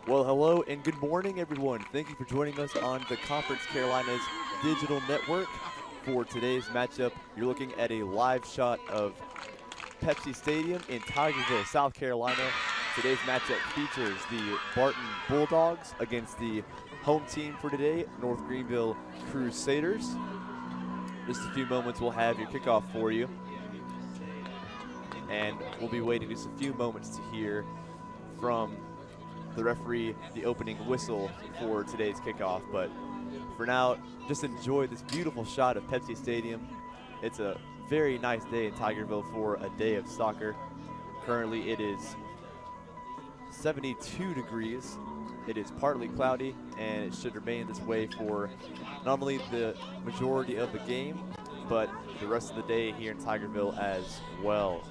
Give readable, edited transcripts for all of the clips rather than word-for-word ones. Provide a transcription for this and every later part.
Well, hello and good morning, everyone. Thank you for joining us on the Conference Carolinas Digital Network. For today's matchup, you're looking at a live shot of Pepsi Stadium in Tigerville, South Carolina. Today's matchup features the Barton Bulldogs against the home team for today, North Greenville Crusaders. Just a few moments, we'll have your kickoff for you. And we'll be waiting just a few moments to hear from the referee the opening whistle for today's kickoff. But for now, just enjoy this beautiful shot of Pepsi Stadium. It's a very nice day in Tigerville for a day of soccer. Currently it is 72 degrees. It is partly cloudy, and it should remain this way for not only the majority of the game, but the rest of the day here in Tigerville as well.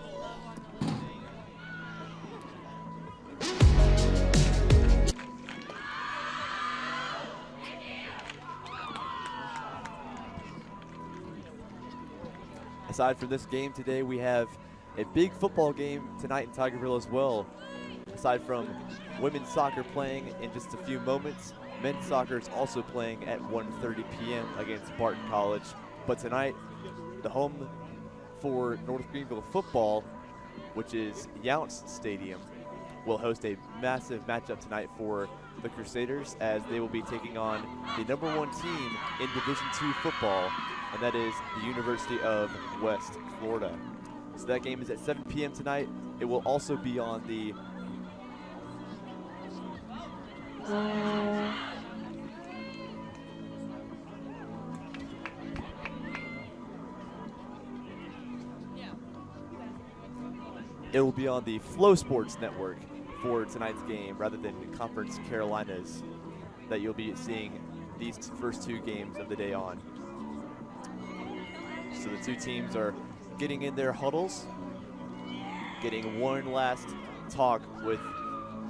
Aside from this game today, we have a big football game tonight in Tigerville as well. Aside from women's soccer playing in just a few moments, men's soccer is also playing at 1:30 p.m. against Barton College. But tonight, the home for North Greenville football, which is Younts Stadium, will host a massive matchup tonight for the Crusaders, as they will be taking on the #1 team in Division II football, and that is the University of West Florida. So that game is at 7 p.m. tonight. It will also be on the Flow Sports Network for tonight's game, rather than Conference Carolinas that you'll be seeing these first two games of the day on. So the two teams are getting in their huddles, getting one last talk with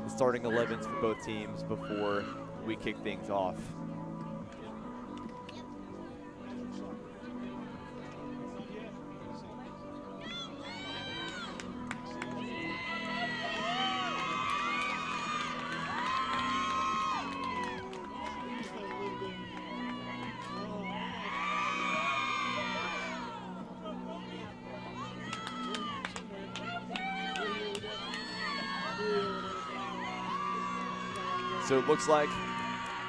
the starting 11s for both teams before we kick things off. So it looks like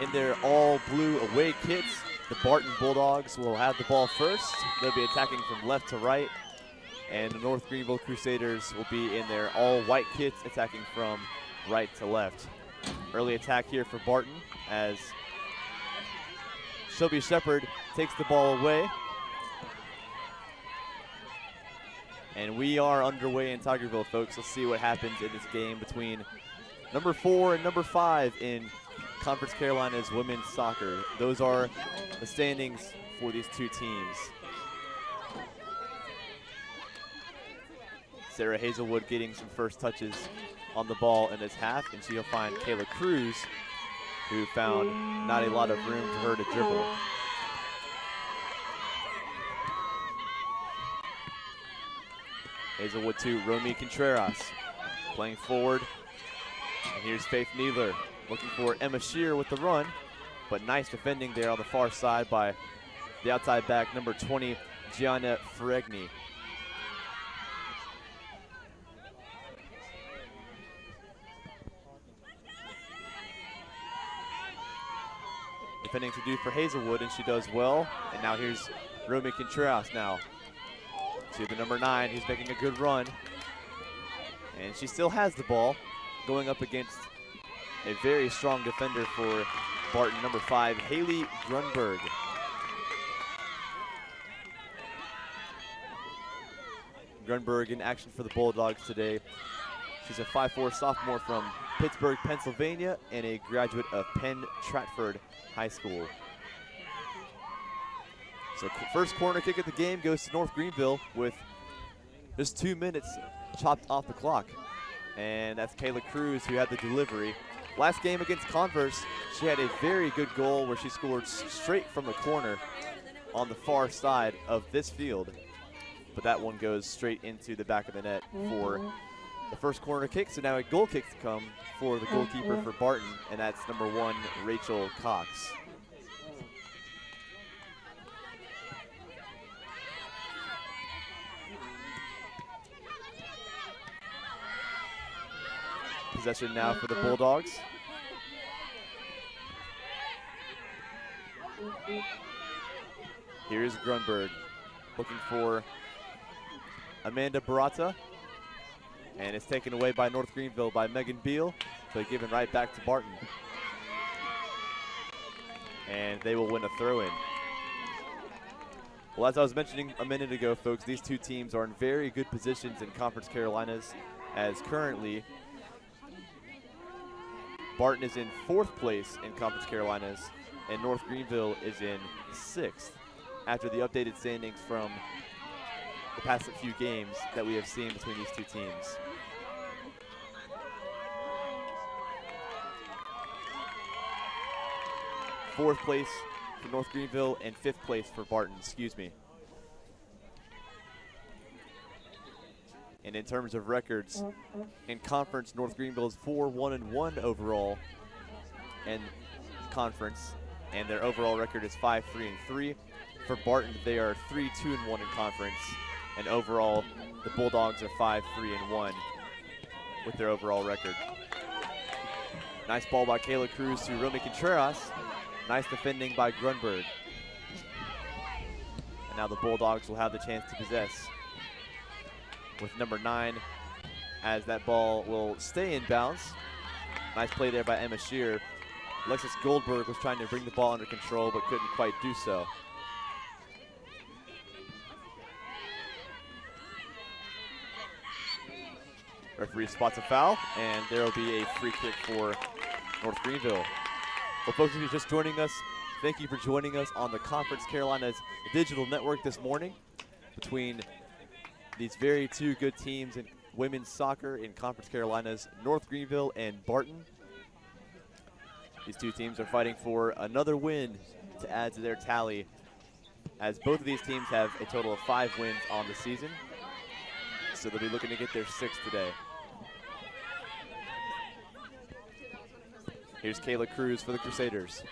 in their all blue away kits, the Barton Bulldogs will have the ball first. They'll be attacking from left to right. And the North Greenville Crusaders will be in their all white kits, attacking from right to left. Early attack here for Barton as Shelby Shepard takes the ball away. And we are underway in Tigerville, folks. Let's see what happens in this game between number 4 and number 5 in Conference Carolinas women's soccer. Those are the standings for these two teams. Sarah Hazelwood getting some first touches on the ball in this half, and she'll find Kayla Cruz, who found not a lot of room for her to dribble. Hazelwood to Romy Contreras, playing forward. And here's Faith Needler looking for Emma Shear with the run, but nice defending there on the far side by the outside back, number 20, Gianna Ferregni. Defending to do for Hazelwood, and she does well. And now here's Romy Contreras now to the number 9, who's making a good run. And she still has the ball, going up against a very strong defender for Barton, number 5, Haley Grunberg. Grunberg in action for the Bulldogs today. She's a 5'4" sophomore from Pittsburgh, Pennsylvania, and a graduate of Penn Stratford High School. So first corner kick of the game goes to North Greenville with just 2 minutes chopped off the clock. And that's Kayla Cruz who had the delivery. Last game against Converse, she had a very good goal where she scored straight from the corner on the far side of this field. But that one goes straight into the back of the net for the first corner kick, so now a goal kick to come for the goalkeeper for Barton, and that's number 1, Rachel Cox. Possession now for the Bulldogs. Here's Grunberg looking for Amanda Barata. And it's taken away by North Greenville by Megan Beal, but given right back to Barton. And they will win a throw-in. Well, as I was mentioning a minute ago, folks, these two teams are in very good positions in Conference Carolinas, as currently Barton is in 4th place in Conference Carolinas, and North Greenville is in 6th after the updated standings from the past few games that we have seen between these two teams. Fourth place for North Greenville and 5th place for Barton, excuse me. And in terms of records, in conference, North Greenville is 4-1-1 overall in conference, and their overall record is 5-3-3. For Barton, they are 3-2-1 in conference, and overall, the Bulldogs are 5-3-1 with their overall record. Nice ball by Kayla Cruz to Romy Contreras. Nice defending by Grunberg. And now the Bulldogs will have the chance to possess with number 9, as that ball will stay in bounds. Nice play there by Emma Shear. Alexis Goldberg was trying to bring the ball under control but couldn't quite do so. Referee spots a foul, and there will be a free kick for North Greenville. Well, folks, if you're just joining us, thank you for joining us on the Conference Carolinas Digital Network this morning between these very two good teams in women's soccer in Conference Carolinas, North Greenville and Barton. These two teams are fighting for another win to add to their tally, as both of these teams have a total of 5 wins on the season. So they'll be looking to get their 6th today. Here's Kayla Cruz for the Crusaders.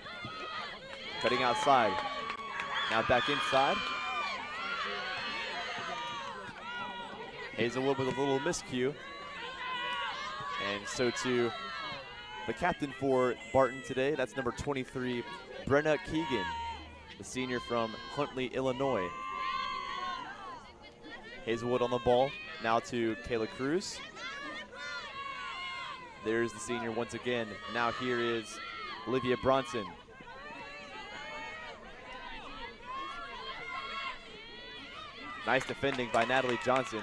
Cutting outside. Now back inside. Hazelwood with a little miscue. And so too the captain for Barton today. That's number 23, Brenna Keegan, the senior from Huntley, Illinois. Hazelwood on the ball. Now to Kayla Cruz. There's the senior once again. Now here is Olivia Bronson. Nice defending by Natalie Johnson.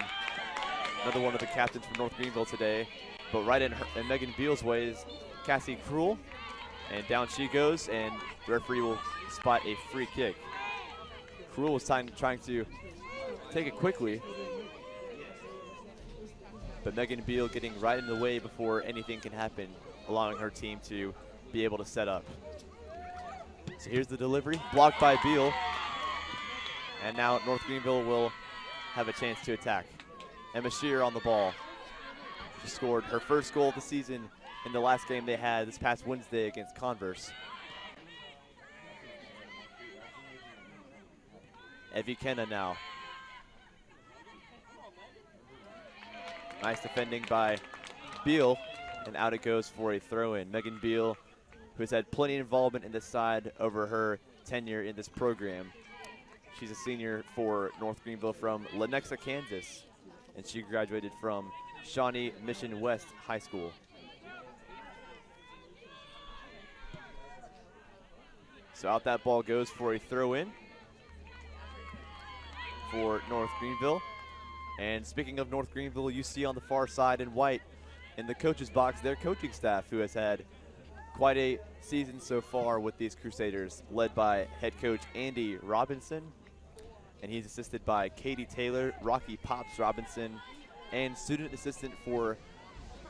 Another one of the captains from North Greenville today. But right in Megan Beal's way is Cassie Krull. And down she goes, and the referee will spot a free kick. Krull was trying to take it quickly, but Megan Beal getting right in the way before anything can happen, allowing her team to be able to set up. So here's the delivery, blocked by Beal. And now North Greenville will have a chance to attack. Emma Shear on the ball. She scored her first goal of the season in the last game they had this past Wednesday against Converse. Evie Kenna now. Nice defending by Beal, and out it goes for a throw-in. Megan Beal, who has had plenty of involvement in this side over her tenure in this program. She's a senior for North Greenville from Lenexa, Kansas, and she graduated from Shawnee Mission West High School. So out that ball goes for a throw-in for North Greenville. And speaking of North Greenville, you see on the far side in white in the coach's box their coaching staff, who has had quite a season so far with these Crusaders, led by head coach Andy Robinson. And he's assisted by Katie Taylor, Rocky Pops Robinson, and student assistant for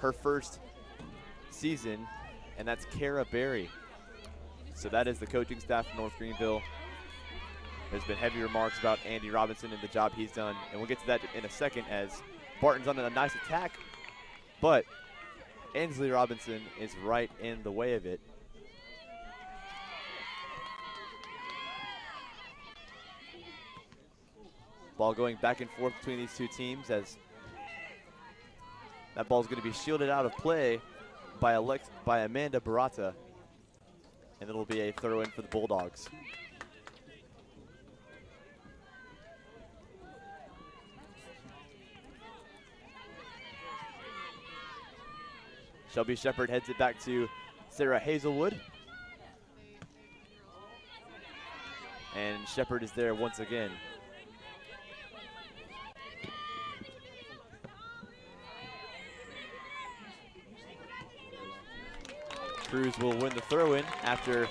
her first season, and that's Kara Berry. So that is the coaching staff of North Greenville. There's been heavy remarks about Andy Robinson and the job he's done, and we'll get to that in a second as Barton's on a nice attack, but Ainsley Robinson is right in the way of it. Ball going back and forth between these two teams as that ball is going to be shielded out of play by Amanda Barata, and it'll be a throw in for the Bulldogs. Shelby Shepard heads it back to Sarah Hazelwood. And Shepard is there once again. Cruz will win the throw-in after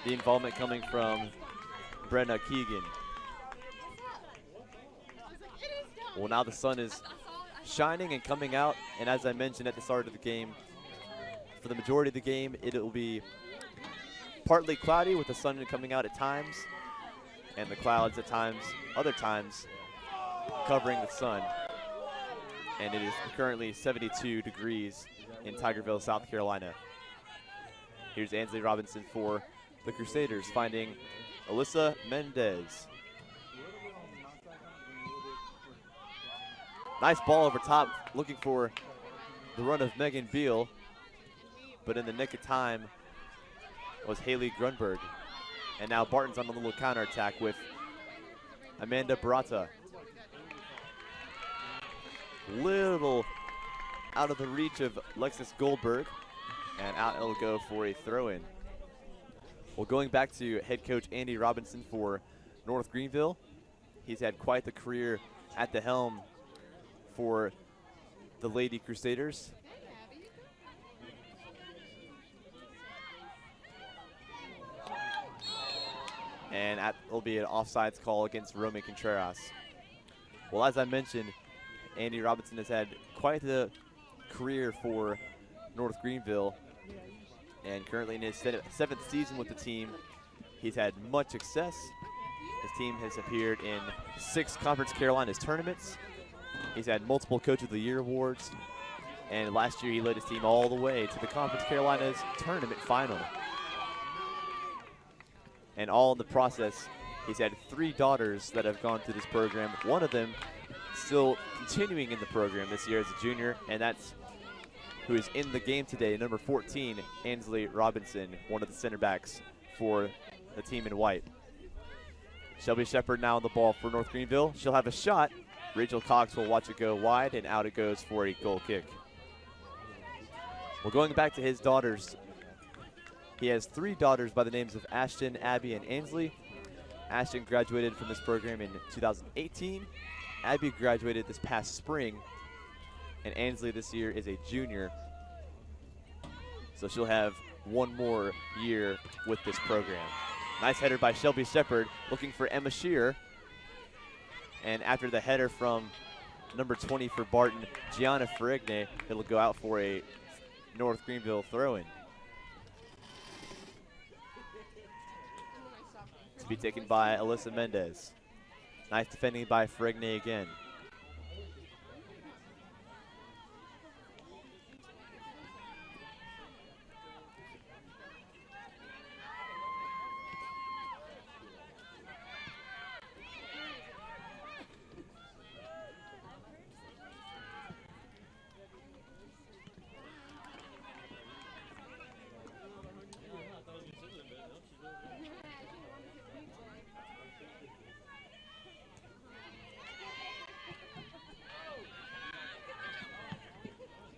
the involvement coming from Brenna Keegan. Well, now the sun is shining and coming out, and as I mentioned at the start of the game, for the majority of the game, it will be partly cloudy with the sun coming out at times, and the clouds at times, other times, covering the sun. And it is currently 72 degrees in Tigerville, South Carolina. Here's Ainsley Robinson for the Crusaders, finding Alyssa Mendez. Nice ball over top, looking for the run of Megan Beal, but in the nick of time was Haley Grunberg. And now Barton's on a little counterattack with Amanda Barata. Little out of the reach of Lexus Goldberg, and out it'll go for a throw-in. Well, going back to head coach Andy Robinson for North Greenville, he's had quite the career at the helm for the Lady Crusaders. And it'll be an offsides call against Romy Contreras. Well, as I mentioned, Andy Robinson has had quite the career for North Greenville, and currently in his seventh season with the team, he's had much success. His team has appeared in 6 Conference Carolinas tournaments. He's had multiple Coach of the Year awards, and last year he led his team all the way to the Conference Carolinas tournament final. And all in the process, he's had 3 daughters that have gone through this program. One of them still continuing in the program this year as a junior, and that's who is in the game today, number 14, Ainsley Robinson, one of the center backs for the team in white. Shelby Shepard now on the ball for North Greenville. She'll have a shot. Rachel Cox will watch it go wide, and out it goes for a goal kick. Well, going back to his daughters, he has 3 daughters by the names of Ashton, Abby, and Ainsley. Ashton graduated from this program in 2018. Abby graduated this past spring, and Ainsley this year is a junior. So she'll have one more year with this program. Nice header by Shelby Shepard, looking for Emma Shearer. And after the header from number 20 for Barton, Gianna Ferrigne, it'll go out for a North Greenville throw-in. To be taken by Alyssa Mendez. Nice defending by Ferrigne again.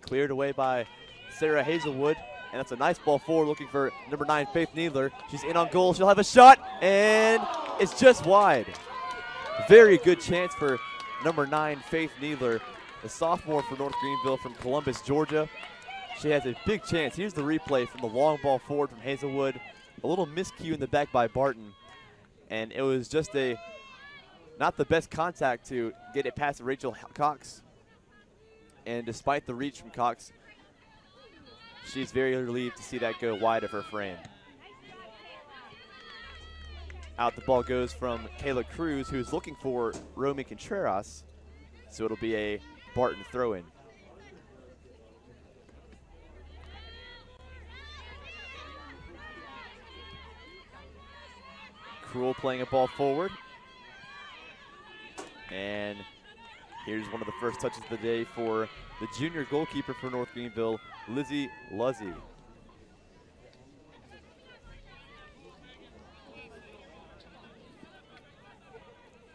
Cleared away by Sarah Hazelwood, and that's a nice ball forward, looking for number 9, Faith Needler. She's in on goal. She'll have a shot, and it's just wide. Very good chance for number 9, Faith Needler, the sophomore for North Greenville from Columbus, Georgia. She has a big chance. Here's the replay from the long ball forward from Hazelwood. A little miscue in the back by Barton, and it was just not the best contact to get it past Rachel Cox. And despite the reach from Cox, she's very relieved to see that go wide of her frame. Out the ball goes from Kayla Cruz, who's looking for Romy Contreras. So it'll be a Barton throw-in. Cruel playing a ball forward. And here's one of the first touches of the day for the junior goalkeeper for North Greenville, Lizzie Luzzy.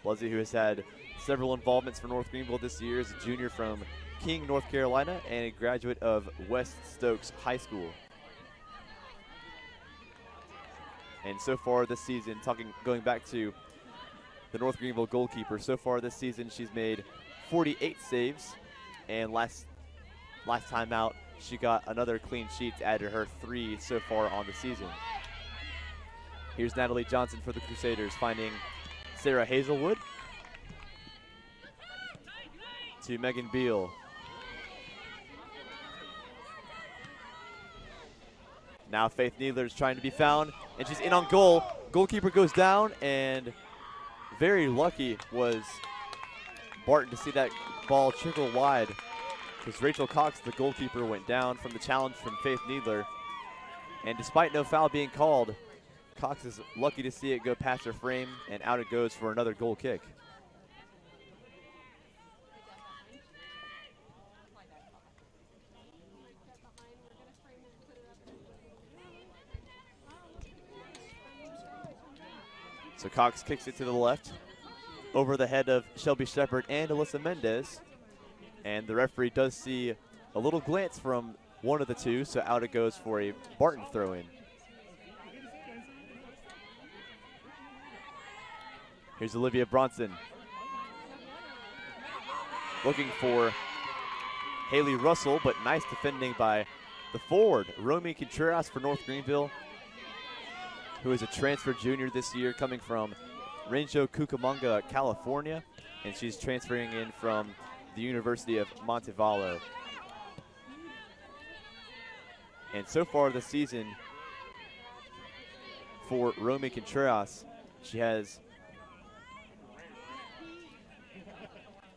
Luzzy, who has had several involvements for North Greenville this year, is a junior from King, North Carolina, and a graduate of West Stokes High School. And so far this season, going back to the North Greenville goalkeeper, so far this season she's made 48 saves, and last time out she got another clean sheet to add to her 3 so far on the season. Here's Natalie Johnson for the Crusaders, finding Sarah Hazelwood to Megan Beal. Now Faith Needler is trying to be found, and she's in on goal. Goalkeeper goes down, and very lucky was Barton to see that ball trickle wide, because Rachel Cox, the goalkeeper, went down from the challenge from Faith Needler. And despite no foul being called, Cox is lucky to see it go past her frame, and out it goes for another goal kick. So Cox kicks it to the left, over the head of Shelby Shepard and Alyssa Mendez. And the referee does see a little glance from one of the two, so out it goes for a Barton throw-in. Here's Olivia Bronson looking for Haley Russell, but nice defending by the forward, Romy Contreras for North Greenville, who is a transfer junior this year coming from Rancho Cucamonga, California, and she's transferring in from the University of Montevallo. And so far this season for Romy Contreras, she has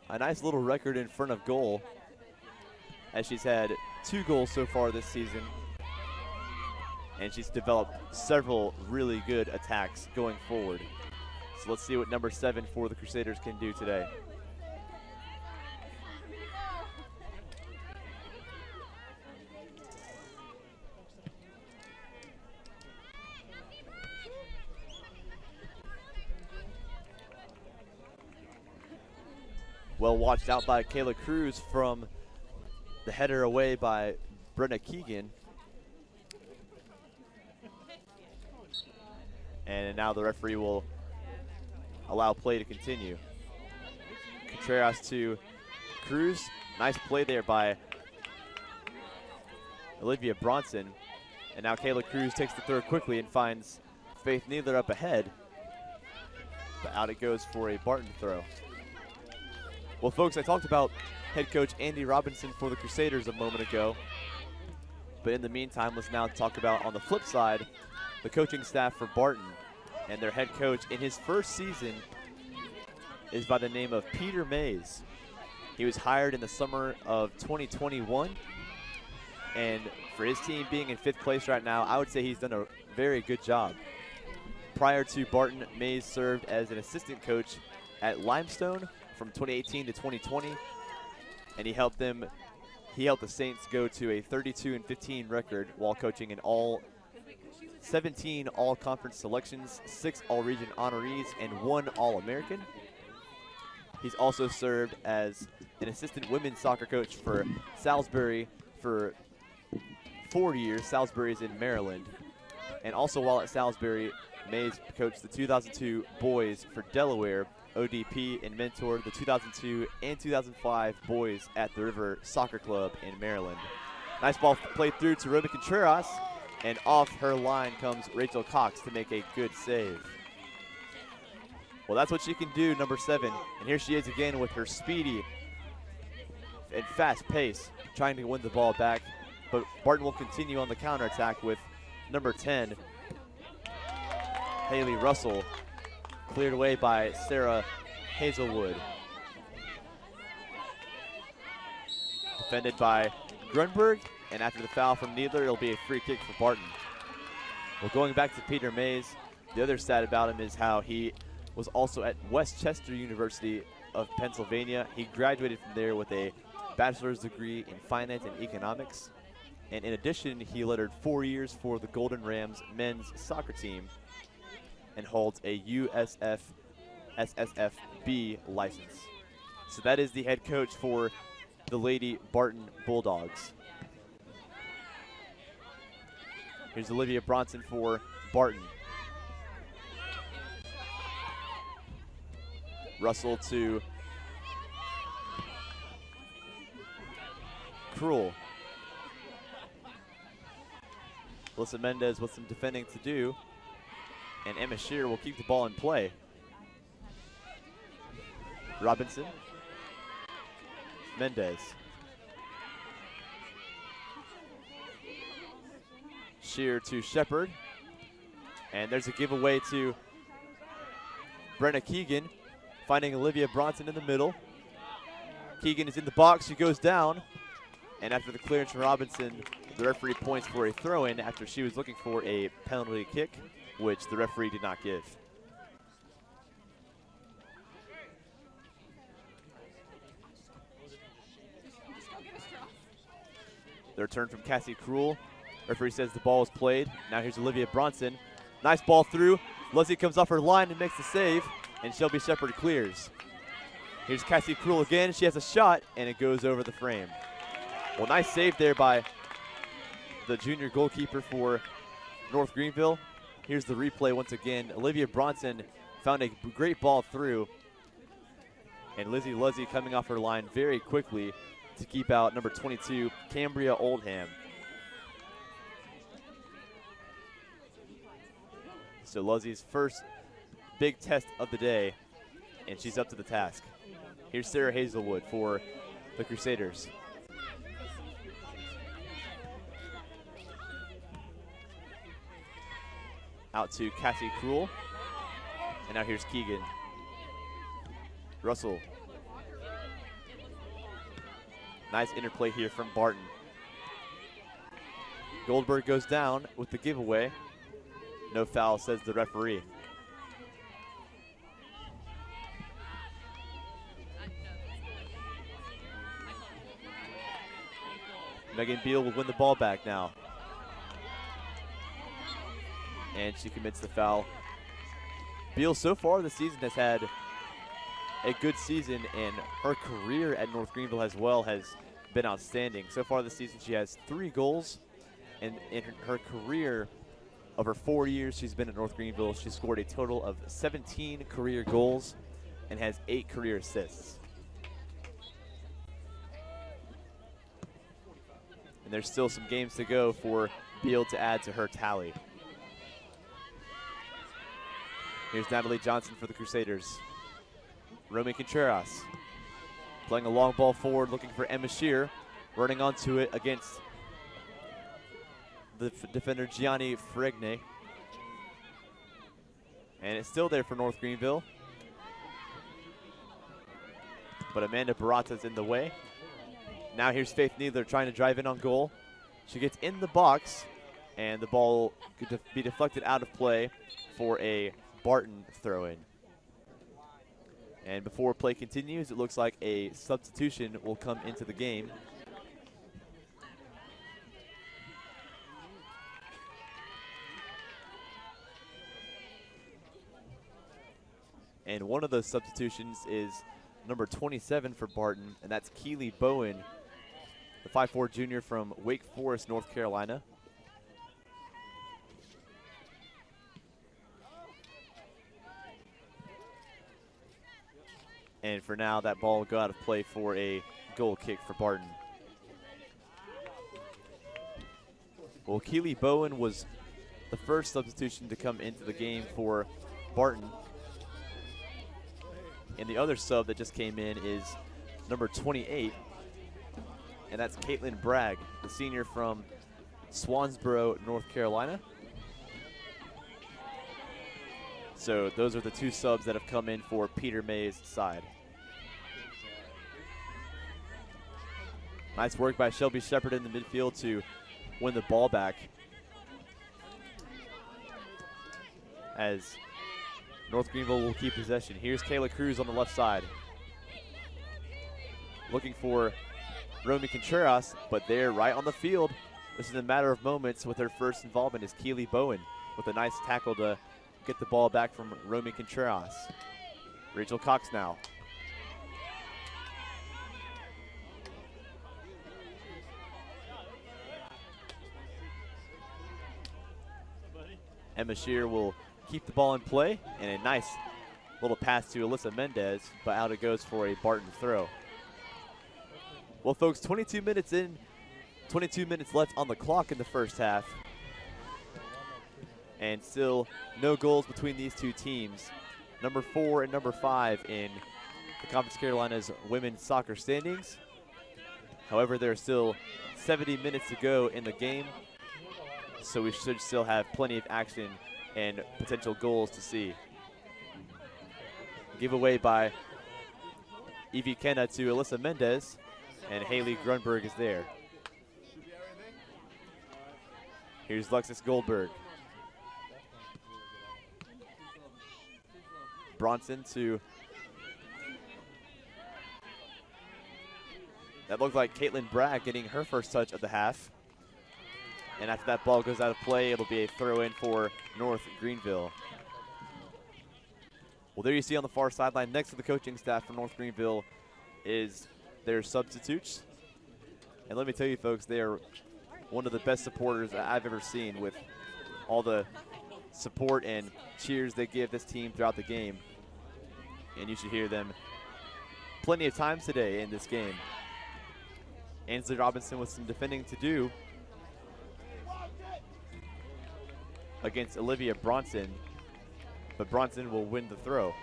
a nice little record in front of goal, as she's had 2 goals so far this season, and she's developed several really good attacks going forward. So let's see what number 7 for the Crusaders can do today. Well watched out by Kayla Cruz from the header away by Brenna Keegan. And now the referee will allow play to continue. Contreras to Cruz. Nice play there by Olivia Bronson. And now Kayla Cruz takes the throw quickly and finds Faith Needler up ahead. But out it goes for a Barton throw. Well, folks, I talked about head coach Andy Robinson for the Crusaders a moment ago. But in the meantime, let's now talk about, on the flip side, the coaching staff for Barton. And their head coach in his first season is by the name of Peter Mays. He was hired in the summer of 2021. And for his team being in 5th place right now, I would say he's done a very good job. Prior to Barton, Mays served as an assistant coach at Limestone from 2018 to 2020, and he helped the Saints go to a 32-15 record while coaching in 17 all-conference selections, 6 all-region honorees, and 1 All-American. He's also served as an assistant women's soccer coach for Salisbury for 4 years. Salisbury is in Maryland. And also while at Salisbury, Mays coached the 2002 boys for Delaware, ODP, and mentored the 2002 and 2005 boys at the River Soccer Club in Maryland. Nice ball played through to Romy Contreras, and off her line comes Rachel Cox to make a good save. Well, that's what she can do, number 7. And here she is again with her speedy and fast pace, trying to win the ball back. But Barton will continue on the counterattack with number 10, Haley Russell, cleared away by Sarah Hazelwood. Defended by Grunberg, and after the foul from Needler, it'll be a free kick for Barton. Well, going back to Peter Mays, The other stat about him is how he was also at Westchester University of Pennsylvania. He graduated from there with a bachelor's degree in finance and economics. And in addition, he lettered 4 years for the Golden Rams men's soccer team and holds a USF SSFB license. So that is the head coach for the Lady Barton Bulldogs. Here's Olivia Bronson for Barton. Russell to Cruel. Alyssa Mendez with some defending to do, and Emma Shear will keep the ball in play. Robinson, Mendez. Shear to Shepard, and there's a giveaway to Brenna Keegan, finding Olivia Bronson in the middle. Keegan is in the box, she goes down, and after the clearance from Robinson, the referee points for a throw-in after she was looking for a penalty kick, which the referee did not give. The return from Cassie Cruel. Referee says the ball is played. Now here's Olivia Bronson. Nice ball through. Leslie comes off her line and makes the save, and Shelby Shepard clears. Here's Cassie Cruel again. She has a shot, and it goes over the frame. Well, nice save there by the junior goalkeeper for North Greenville. Here's the replay once again. Olivia Bronson found a great ball through, and Lizzie Luzzy coming off her line very quickly to keep out number 22, Cambria Oldham. So Luzzy's first big test of the day, and she's up to the task. Here's Sarah Hazelwood for the Crusaders. Out to Cassie Cruel, and now here's Keegan. Russell. Nice interplay here from Barton. Goldberg goes down with the giveaway. No foul, says the referee. Megan Beal will win the ball back now. And she commits the foul. Beal so far this season has had a good season, and her career at North Greenville as well has been outstanding. So far this season she has 3 goals, and in her career, over 4 years she's been at North Greenville, she scored a total of 17 career goals and has 8 career assists. And there's still some games to go for Beal to add to her tally. Here's Natalie Johnson for the Crusaders. Romy Contreras playing a long ball forward, looking for Emma Shear, running onto it against the defender Gianni Fregne. And it's still there for North Greenville, but Amanda Barata's in the way. Now here's Faith Needler trying to drive in on goal. She gets in the box, and the ball could be deflected out of play for a Barton throw-in. And before play continues, it looks like a substitution will come into the game. And one of those substitutions is number 27 for Barton, and that's Keely Bowen, the 5'4" junior from Wake Forest, North Carolina. And for now, that ball will go out of play for a goal kick for Barton. Well, Keely Bowen was the first substitution to come into the game for Barton. And the other sub that just came in is number 28, and that's Caitlin Bragg, the senior from Swansboro, North Carolina. So those are the 2 subs that have come in for Peter May's side. Nice work by Shelby Shepard in the midfield to win the ball back. as North Greenville will keep possession. Here's Kayla Cruz on the left side. Looking for Romy Contreras, but they're right on the field. This is a matter of moments with her first involvement is Keely Bowen with a nice tackle to get the ball back from Romy Contreras. Rachel Cox now. Emma Shear will keep the ball in play, and a nice little pass to Alyssa Mendez, but out it goes for a Barton throw. Well, folks, 22 minutes in, 22 minutes left on the clock in the first half, and still no goals between these two teams. Number 4 and number 5 in the Conference Carolinas women's soccer standings. However, there are still 70 minutes to go in the game, so we should still have plenty of action and potential goals to see. Giveaway by Evie Kenna to Alyssa Mendez, and Haley Grunberg is there. Here's Lexus Goldberg. Bronson to, that looked like Caitlin Bragg getting her first touch of the half. And after that ball goes out of play, it'll be a throw in for North Greenville. Well, there you see on the far sideline next to the coaching staff for North Greenville is their substitutes. And let me tell you folks, they are one of the best supporters that I've ever seen, with all the support and cheers they give this team throughout the game. And you should hear them plenty of times today in this game. Ainsley Robinson with some defending to do against Olivia Bronson, but Bronson will win the throw.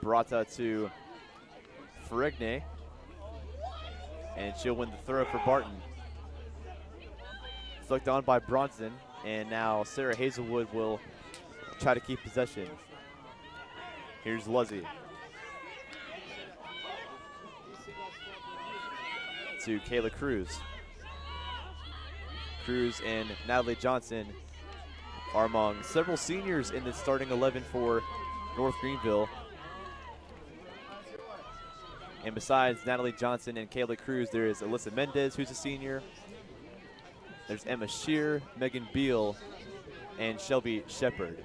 Barata to Ferrigne, and she'll win the throw for Barton. Flicked on by Bronson, and now Sarah Hazelwood will try to keep possession. Here's Luzzy to Kayla Cruz. Cruz and Natalie Johnson are among several seniors in the starting 11 for North Greenville. And besides Natalie Johnson and Kayla Cruz, there is Alyssa Mendez, who's a senior. There's Emma Shear, Megan Beal, and Shelby Shepard.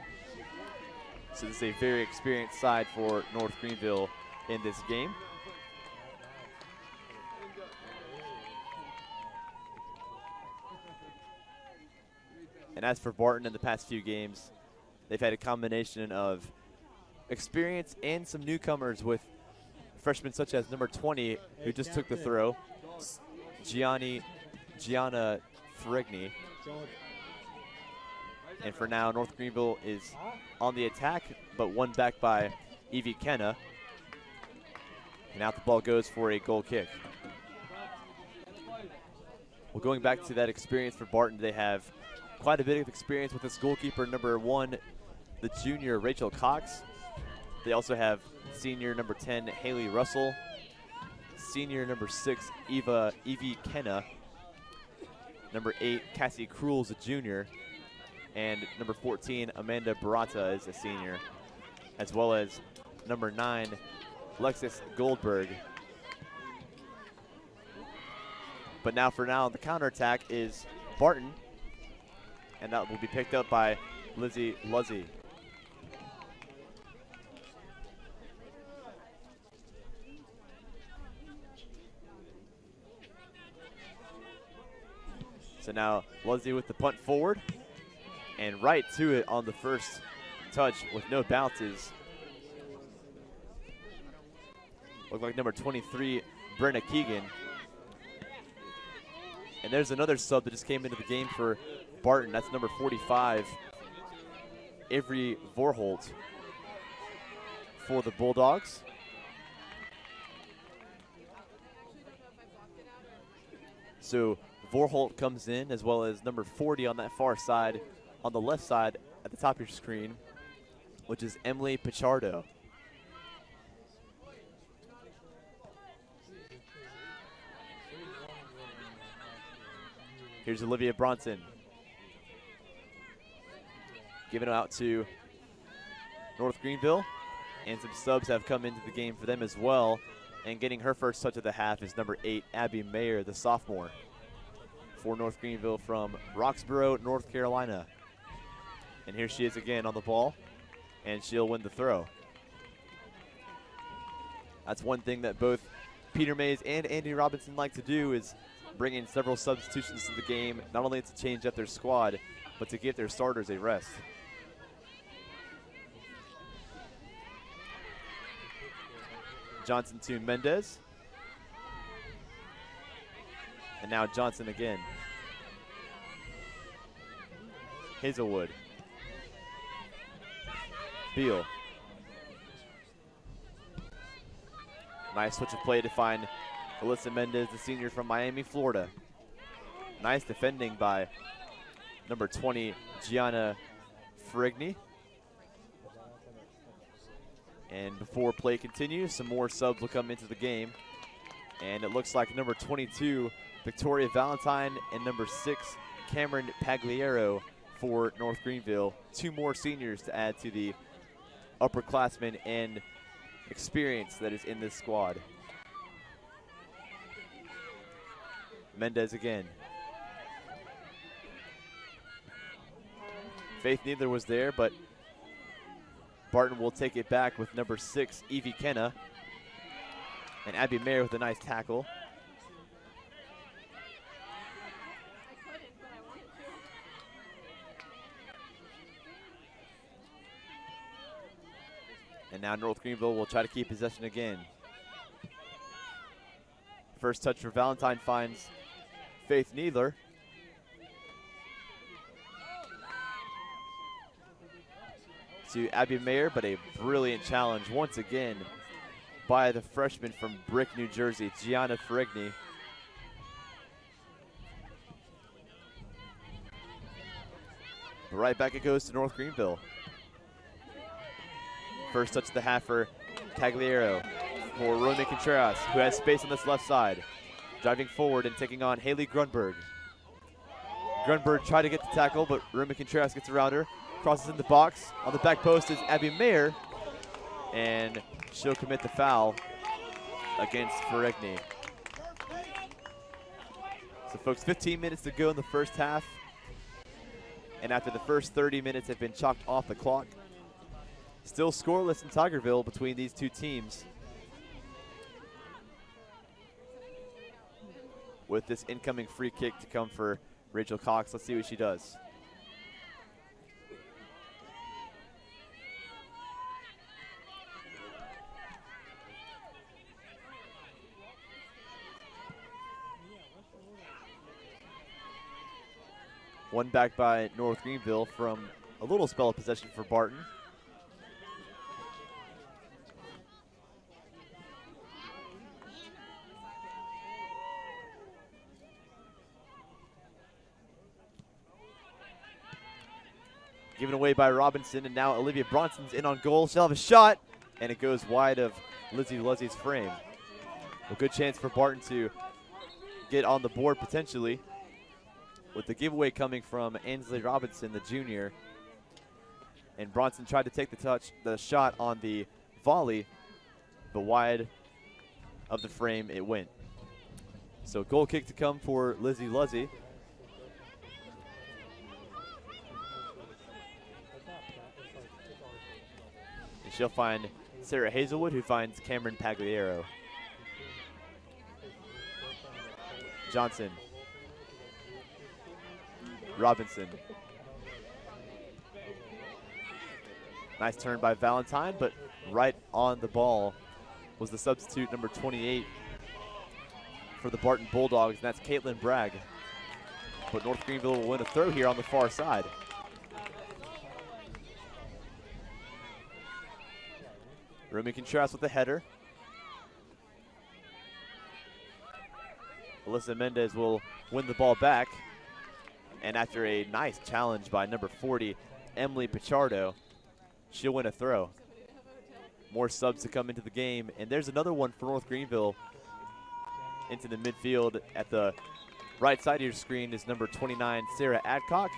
So this is a very experienced side for North Greenville in this game. And as for Barton, in the past few games, they've had a combination of experience and some newcomers, with freshmen such as number 20, who just took the throw, Gianna Ferrigny. And for now, North Greenville is on the attack, but won back by Evie Kenna. And out the ball goes for a goal kick. Well, going back to that experience for Barton, they have quite a bit of experience with this goalkeeper, number 1, the junior Rachel Cox. They also have senior number 10, Haley Russell, senior number 6, Evie Kenna, number 8, Cassie Cruel is a junior, and number 14, Amanda Barata is a senior, as well as number 9, Lexus Goldberg. But now for now, the counterattack is Barton, and that will be picked up by Lizzie Luzzy. So now Luzzy with the punt forward, and right to it on the first touch with no bounces. Looked like number 23, Brenna Keegan. And there's another sub that just came into the game for Barton. That's number 45, Avery Vorholt for the Bulldogs. So Vorholt comes in, as well as number 40 on that far side, on the left side at the top of your screen. which is Emily Pichardo. Here's Olivia Bronson. Giving it out to North Greenville. And some subs have come into the game for them as well. And getting her first touch of the half is number 8, Abby Mayer, the sophomore, for North Greenville from Roxborough, North Carolina. And here she is again on the ball, and she'll win the throw. That's one thing that both Peter Mays and Andy Robinson like to do, is bring in several substitutions to the game, not only to change up their squad, but to give their starters a rest. Johnson to Mendez. And now Johnson again. Hazelwood. Beal. Nice switch of play to find Alyssa Mendez, the senior from Miami, Florida. Nice defending by number 20, Gianna Frigny. And before play continues, some more subs will come into the game. And it looks like number 22, Victoria Valentine, and number 6, Cameron Pagliaro for North Greenville. 2 more seniors to add to the upperclassmen and experience that is in this squad. Mendez again. Faith Needler was there, but Barton will take it back with number 6, Evie Kenna. And Abby Mayer with a nice tackle. And now North Greenville will try to keep possession again. First touch for Valentine finds Faith Needler. To Abby Mayer, but a brilliant challenge once again by the freshman from Brick, New Jersey, Gianna Ferrigny. Right back it goes to North Greenville. First touch of the half for Cagliaro for Romy Contreras, who has space on this left side. Driving forward and taking on Haley Grunberg. Grunberg tried to get the tackle, but Romy Contreras gets around her. Crosses in the box. On the back post is Abby Mayer, and she'll commit the foul against Ferrigny. So folks, 15 minutes to go in the first half. And after the first 30 minutes have been chalked off the clock, still scoreless in Tigerville between these two teams. With this incoming free kick to come for Rachel Cox. Let's see what she does. One back by North Greenville from a little spell of possession for Barton. Given away by Robinson, and now Olivia Bronson's in on goal. She'll have a shot, and it goes wide of Lizzie Luzzy's frame. A good chance for Barton to get on the board potentially, with the giveaway coming from Ansley Robinson, the junior. And Bronson tried to take the shot on the volley, but wide of the frame it went. So goal kick to come for Lizzie Luzzy. And she'll find Sarah Hazelwood, who finds Cameron Pagliaro. Johnson. Robinson. Nice turn by Valentine, but right on the ball was the substitute, number 28, for the Barton Bulldogs, and that's Caitlin Bragg. But North Greenville will win a throw here on the far side. Romy Contreras with the header. Alyssa Mendez will win the ball back. And after a nice challenge by number 40, Emily Pichardo, she'll win a throw. More subs to come into the game, and there's another one for North Greenville into the midfield. At the right side of your screen is number 29, Sarah Adcock,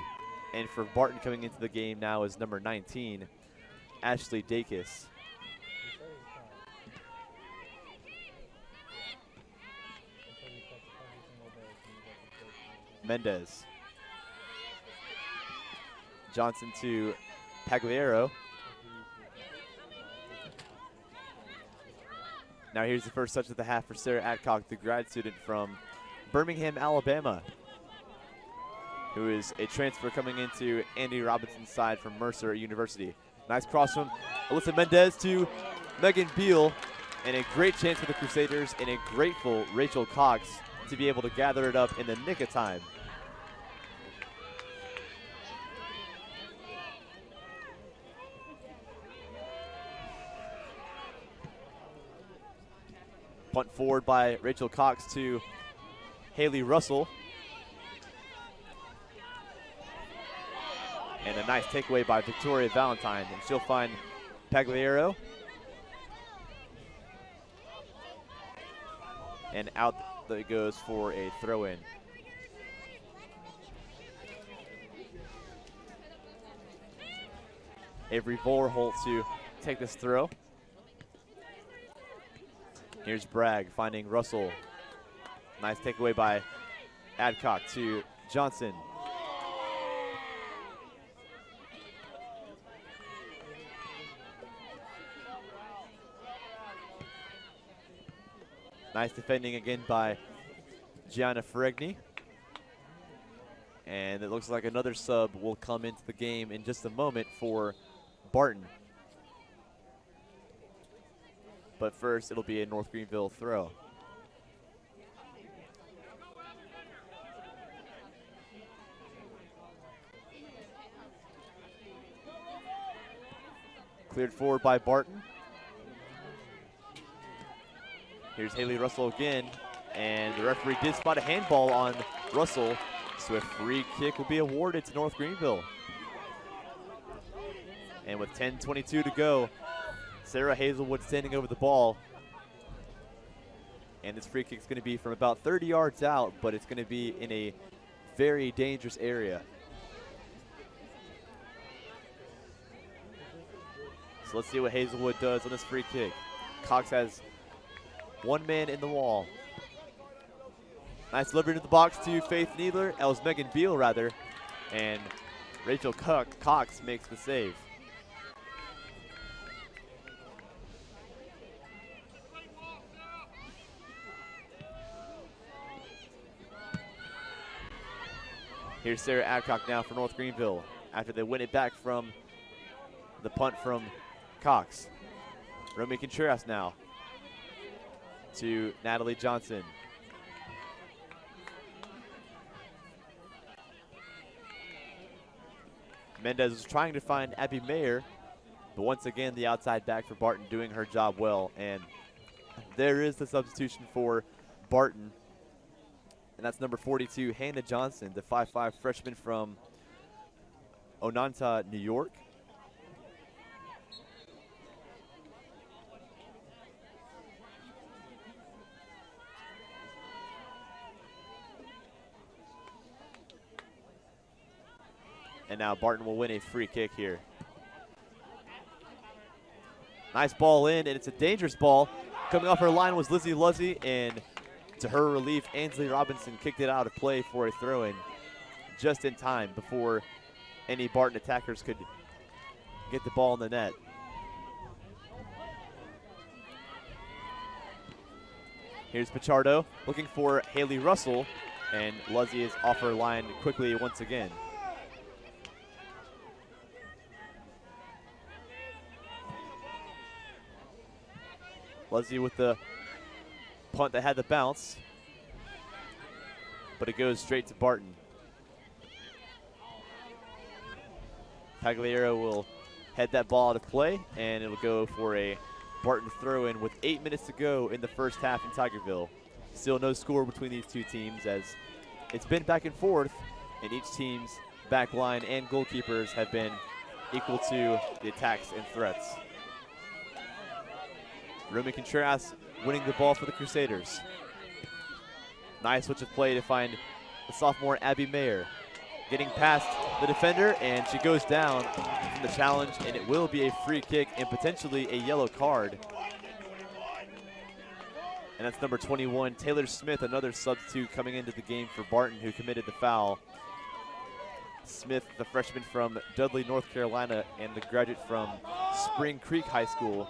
and for Barton coming into the game now is number 19, Ashley Dacus. Mendez. Johnson to Pagliaro. Now here's the first touch of the half for Sarah Adcock, the grad student from Birmingham, Alabama, who is a transfer coming into Andy Robinson's side from Mercer University. Nice cross from Alyssa Mendez to Megan Beal, and a great chance for the Crusaders, and a grateful Rachel Cox to be able to gather it up in the nick of time. Punt forward by Rachel Cox to Haley Russell. And a nice takeaway by Victoria Valentine, and she'll find Pagliaro. And out it goes for a throw-in. Avery Vorholt to take this throw. Here's Bragg finding Russell. Nice takeaway by Adcock to Johnson. Nice defending again by Gianna Ferregni. And it looks like another sub will come into the game in just a moment for Barton. But first, it'll be a North Greenville throw. Cleared forward by Barton. Here's Haley Russell again, and the referee did spot a handball on Russell, so a free kick will be awarded to North Greenville. And with 10:22 to go, Sarah Hazelwood standing over the ball. And this free kick is going to be from about 30 yards out, but it's going to be in a very dangerous area. So let's see what Hazelwood does on this free kick. Cox has one man in the wall. Nice delivery to the box to Faith Needler. That was Megan Beal, rather. And Rachel Cox makes the save. Here's Sarah Adcock now for North Greenville after they win it back from the punt from Cox. Romy Contreras now to Natalie Johnson. Mendez was trying to find Abby Mayer, but once again the outside back for Barton doing her job well. And there is the substitution for Barton. And that's number 42, Hannah Johnson, the 5'5" freshman from Oneonta, New York. And now Barton will win a free kick here. Nice ball in, and it's a dangerous ball. Coming off her line was Lizzie Luzzy, and to her relief, Ainsley Robinson kicked it out of play for a throw-in just in time before any Barton attackers could get the ball in the net. Here's Pichardo looking for Haley Russell, and Luzzy is off her line quickly once again. Luzzy with the punt that had the bounce, but it goes straight to Barton. Pagliaro will head that ball out of play, and it'll go for a Barton throw-in with 8 minutes to go in the first half in Tigerville. Still no score between these two teams, as it's been back and forth, and each team's back line and goalkeepers have been equal to the attacks and threats. Roman Contreras winning the ball for the Crusaders. Nice switch of play to find the sophomore Abby Mayer. Getting past the defender, and she goes down from the challenge, and it will be a free kick and potentially a yellow card. And that's number 21, Taylor Smith, another substitute coming into the game for Barton, who committed the foul. Smith, the freshman from Dudley, North Carolina, and the graduate from Spring Creek High School,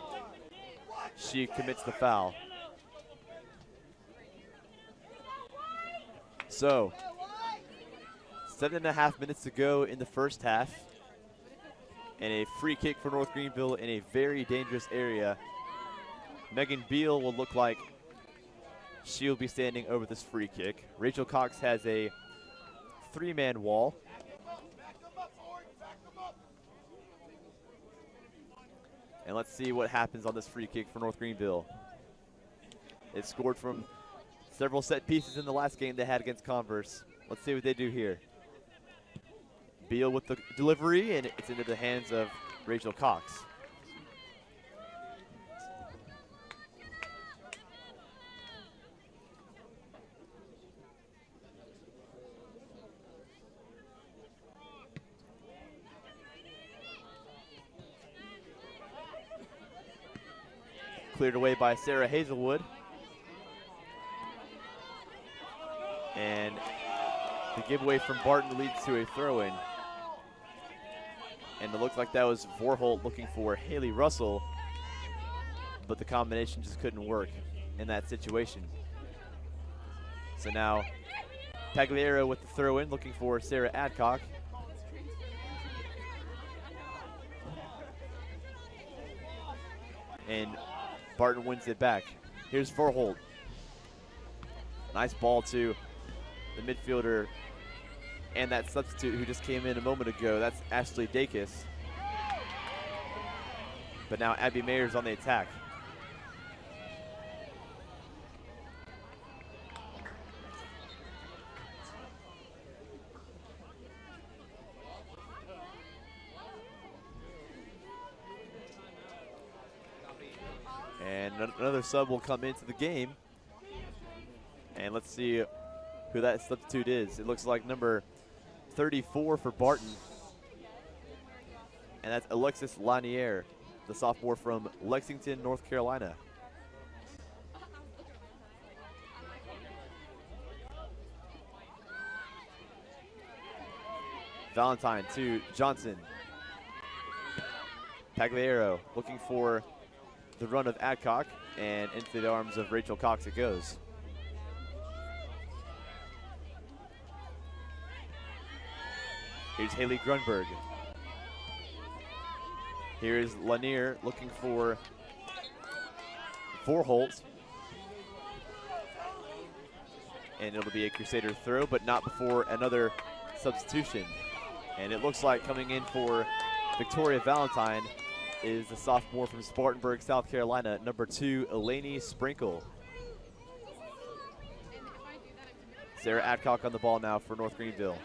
she commits the foul. So, 7.5 minutes to go in the first half, and a free kick for North Greenville in a very dangerous area. Megan Beal will look like she'll be standing over this free kick. Rachel Cox has a 3-man wall. And let's see what happens on this free kick for North Greenville. It scored from several set pieces in the last game they had against Converse. Let's see what they do here. Beal with the delivery, and it's into the hands of Rachel Cox. Cleared away by Sarah Hazelwood. And the giveaway from Barton leads to a throw-in. And it looks like that was Vorholt looking for Haley Russell, but the combination just couldn't work in that situation. So now Pagliaro with the throw-in, looking for Sarah Adcock. And Barton wins it back. Here's Vorholt. Nice ball to the midfielder and that substitute who just came in a moment ago. That's Ashley Dacus. But now Abby Mayer's on the attack. And another sub will come into the game. And let's see who that substitute is. It looks like number 34 for Barton. And that's Alexis Lanier, the sophomore from Lexington, North Carolina. Valentine to Johnson. Pagliaro looking for the run of Adcock, and into the arms of Rachel Cox it goes. Here's Haley Grunberg. Here's Lanier looking for Vorholt. And it'll be a Crusader throw, but not before another substitution. And it looks like coming in for Victoria Valentine is the sophomore from Spartanburg, South Carolina, number 2, Eleni Sprinkle. Sarah Adcock on the ball now for North Greenville.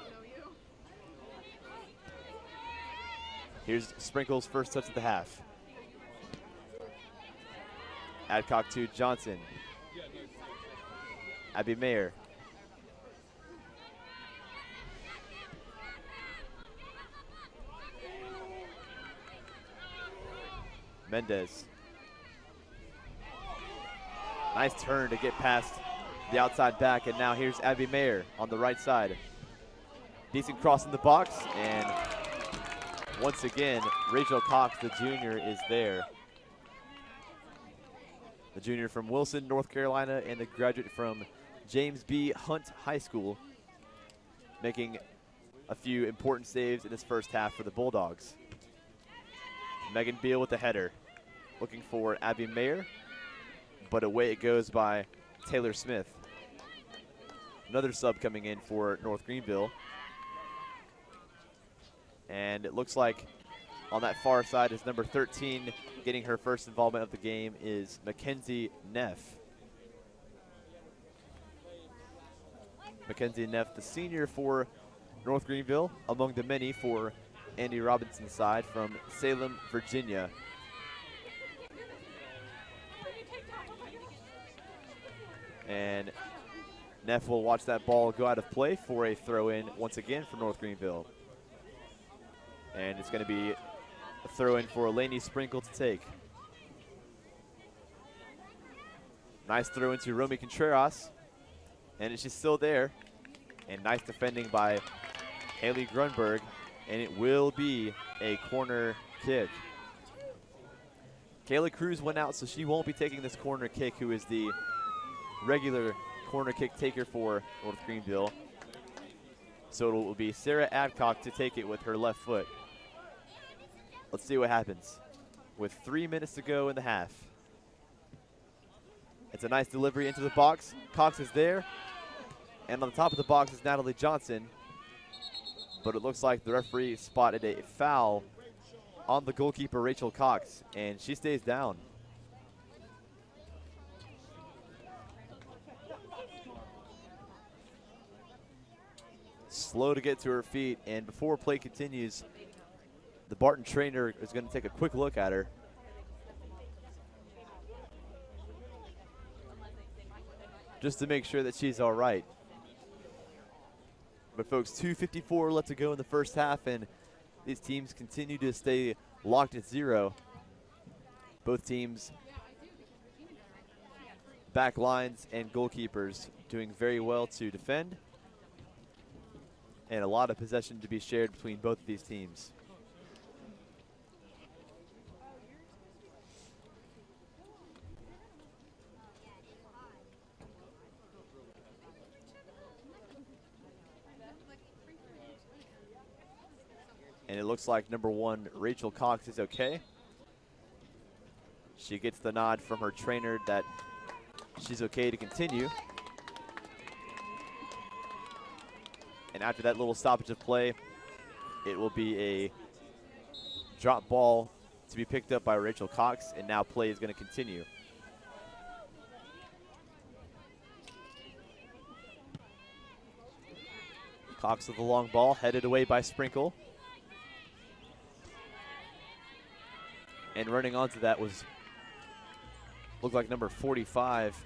Here's Sprinkle's first touch of the half. Adcock to Johnson. Abby Mayer. Mendez. Nice turn to get past the outside back, and now here's Abby Mayer on the right side. Decent cross in the box, and once again, Rachel Cox, the junior, is there. The junior from Wilson, North Carolina, and the graduate from James B. Hunt High School, making a few important saves in this first half for the Bulldogs. Megan Beal with the header, looking for Abby Mayer, but away it goes by Taylor Smith. Another sub coming in for North Greenville. And it looks like on that far side is number 13, getting her first involvement of the game, is Mackenzie Neff. Mackenzie Neff, the senior for North Greenville, among the many for Andy Robinson's side from Salem, Virginia. And Neff will watch that ball go out of play for a throw-in once again for North Greenville. And it's going to be a throw-in for Lainey Sprinkle to take. Nice throw into Romy Contreras. And it's just still there. And nice defending by Haley Grunberg. And it will be a corner kick. Kayla Cruz went out, so she won't be taking this corner kick, who is the regular corner kick taker for North Greenville. So it will be Sarah Adcock to take it with her left foot. Let's see what happens with 3 minutes to go in the half. It's a nice delivery into the box. Cox is there. And on the top of the box is Natalie Johnson. But it looks like the referee spotted a foul on the goalkeeper, Rachel Cox, and she stays down. Slow to get to her feet, and before play continues, the Barton trainer is going to take a quick look at her. Just to make sure that she's all right. But folks, 2:54 left to go in the first half, and these teams continue to stay locked at 0. Both teams, back lines and goalkeepers, doing very well to defend. And a lot of possession to be shared between both of these teams. And it looks like number 1, Rachel Cox, is okay. She gets the nod from her trainer that she's okay to continue. And after that little stoppage of play, it will be a drop ball to be picked up by Rachel Cox, and now play is going to continue. Cox with the long ball, headed away by Sprinkle. And running onto that looked like number 45,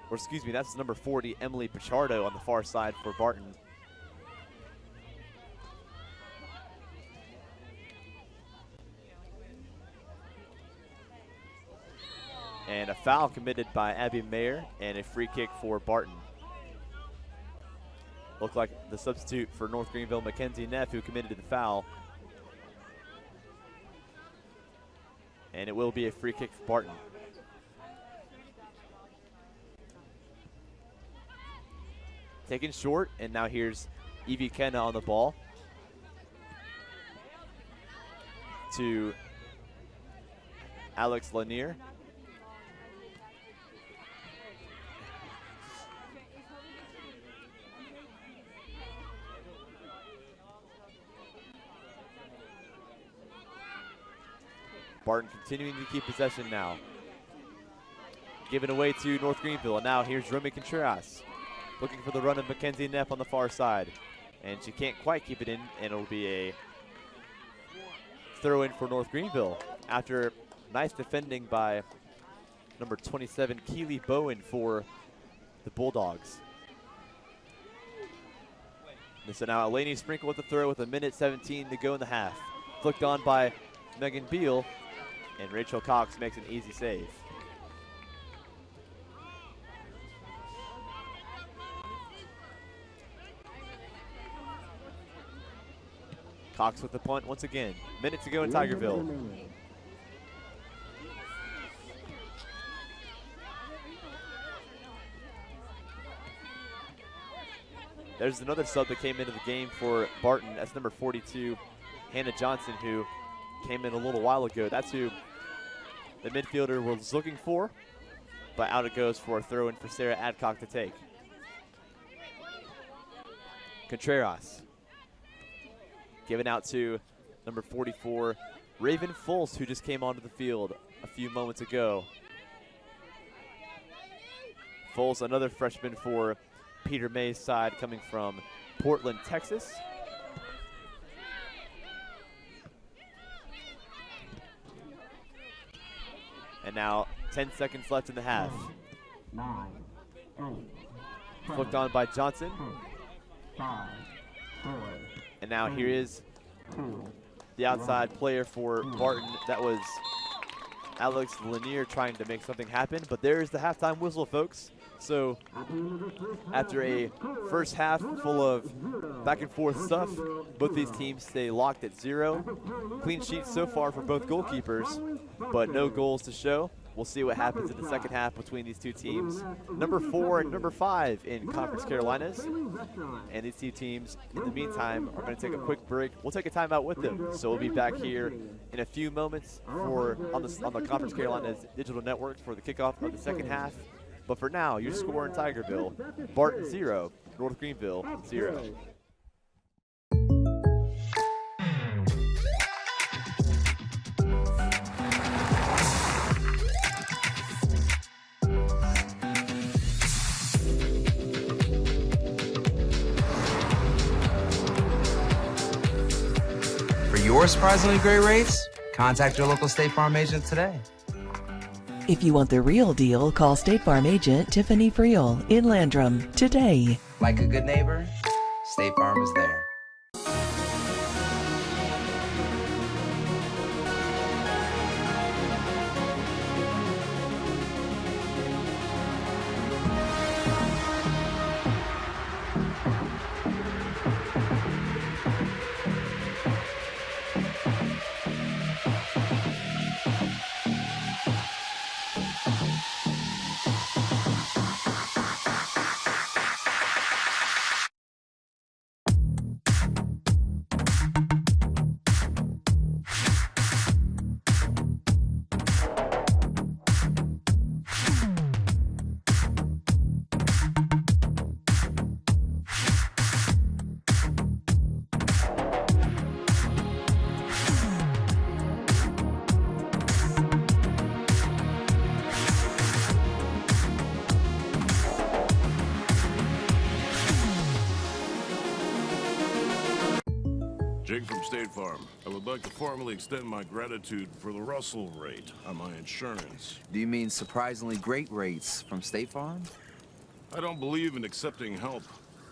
or excuse me, that's number 40, Emily Pichardo on the far side for Barton. And a foul committed by Abby Mayer and a free kick for Barton. Looked like the substitute for North Greenville, Mackenzie Neff, who committed the foul. And it will be a free kick for Barton. Taken short, and now here's Evie Kenna on the ball. To Alex Lanier. Barton continuing to keep possession now. Given away to North Greenville, and now here's Romy Contreras. Looking for the run of Mackenzie Neff on the far side. And she can't quite keep it in, and it'll be a throw in for North Greenville after nice defending by number 27, Keely Bowen, for the Bulldogs. And so now Lainey Sprinkle with the throw with 1:17 to go in the half. Flicked on by Megan Beal, and Rachel Cox makes an easy save. Cox with the punt once again. Minute to go in Tigerville. There's another sub that came into the game for Barton. That's number 42, Hannah Johnson, who came in a little while ago. That's who the midfielder was looking for, but out it goes for a throw in for Sarah Adcock to take. Contreras. Given out to number 44, Raven Fultz, who just came onto the field a few moments ago. Fultz, another freshman for Peter May's side, coming from Portland, Texas. And now 10 seconds left in the half. Flicked on by Johnson. And now here is the outside player for Barton. That was Alex Lanier trying to make something happen, but there's the halftime whistle, folks. So after a first half full of back and forth stuff, both these teams stay locked at 0. Clean sheets so far for both goalkeepers, but no goals to show. We'll see what happens in the second half between these two teams. Number 4 and number 5 in Conference Carolinas. And these two teams, in the meantime, are going to take a quick break. We'll take a timeout with them. So we'll be back here in a few moments on the Conference Carolinas digital network for the kickoff of the second half. But for now, your score in Tigerville, Barton 0, North Greenville 0. For your surprisingly great rates, contact your local State Farm agent today. If you want the real deal, call State Farm agent Tiffany Friel in Landrum today. Like a good neighbor, State Farm is there. Jake from State Farm. I would like to formally extend my gratitude for the Russell rate on my insurance. Do you mean surprisingly great rates from State Farm? I don't believe in accepting help,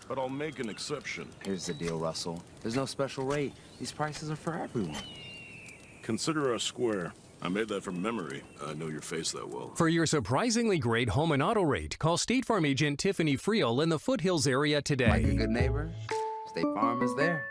but I'll make an exception. Here's the deal, Russell. There's no special rate. These prices are for everyone. Consider us square. I made that from memory. I know your face that well. For your surprisingly great home and auto rate, call State Farm agent Tiffany Friel in the Foothills area today. Like a good neighbor, State Farm is there.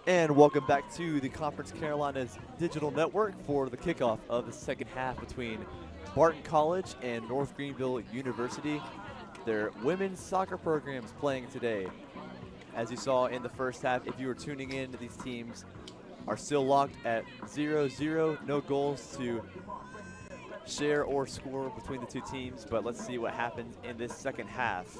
And welcome back to the Conference Carolinas Digital Network for the kickoff of the second half between Barton College and North Greenville University. Their women's soccer programs playing today. As you saw in the first half, if you were tuning in, these teams are still locked at 0-0, no goals to share or score between the two teams, but let's see what happens in this second half.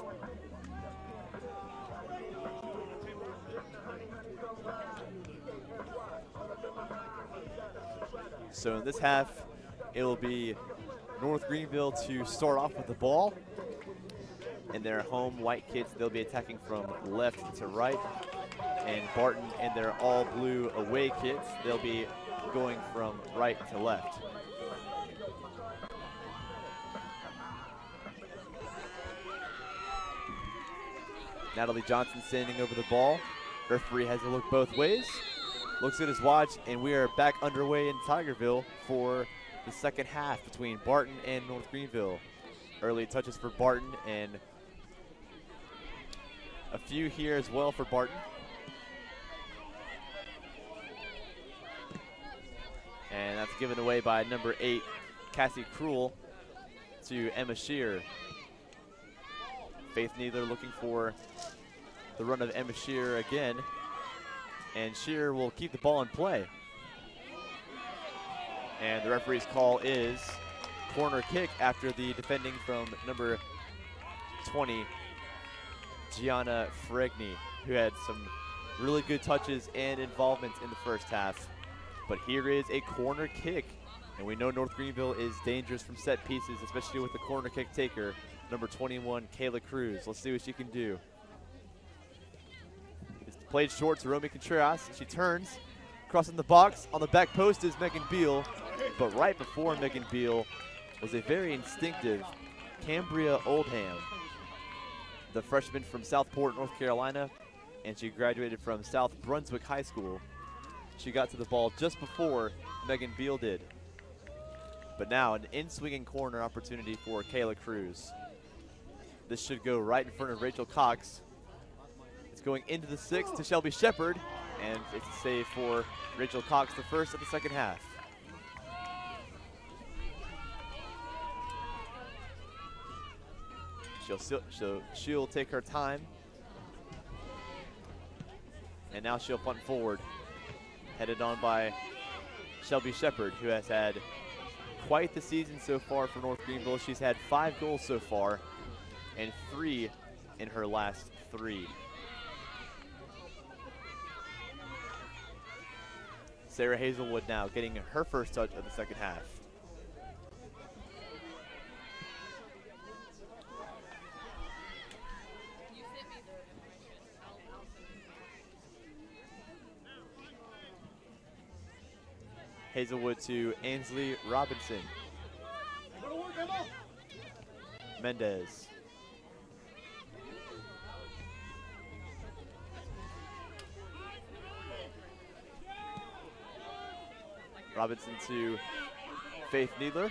So in this half, it'll be North Greenville to start off with the ball. And their home white kits, they'll be attacking from left to right. And Barton and their all blue away kits, they'll be going from right to left. Natalie Johnson standing over the ball. Referee has to look both ways. Looks at his watch, and we are back underway in Tigerville for the second half between Barton and North Greenville. Early touches for Barton, and a few here as well for Barton. And that's given away by number 8, Cassie Krull, to Emma Shear. Faith Neither looking for the run of Emma Shear again. And Shear will keep the ball in play. And the referee's call is corner kick after the defending from number 20, Gianna Fregni, who had some really good touches and involvements in the first half. But here is a corner kick. And we know North Greenville is dangerous from set pieces, especially with the corner kick taker, number 21, Kayla Cruz. Let's see what she can do. It's played short to Romy Contreras. She turns, crossing the box. On the back post is Megan Beal. But right before Megan Beal was a very instinctive Cambria Oldham, the freshman from Southport, North Carolina, and she graduated from South Brunswick High School. She got to the ball just before Megan Beal did. But now an in-swinging corner opportunity for Kayla Cruz. This should go right in front of Rachel Cox. It's going into the 6 to Shelby Shepard, and it's a save for Rachel Cox, the first of the second half. She'll take her time. And now she'll punt forward. Headed on by Shelby Shepard, who has had quite the season so far for North Greenville. She's had 5 goals so far and 3 in her last 3. Sarah Hazelwood now getting her first touch of the second half. Hazelwood to Ainsley Robinson. Mendez. Robinson to Faith Needler.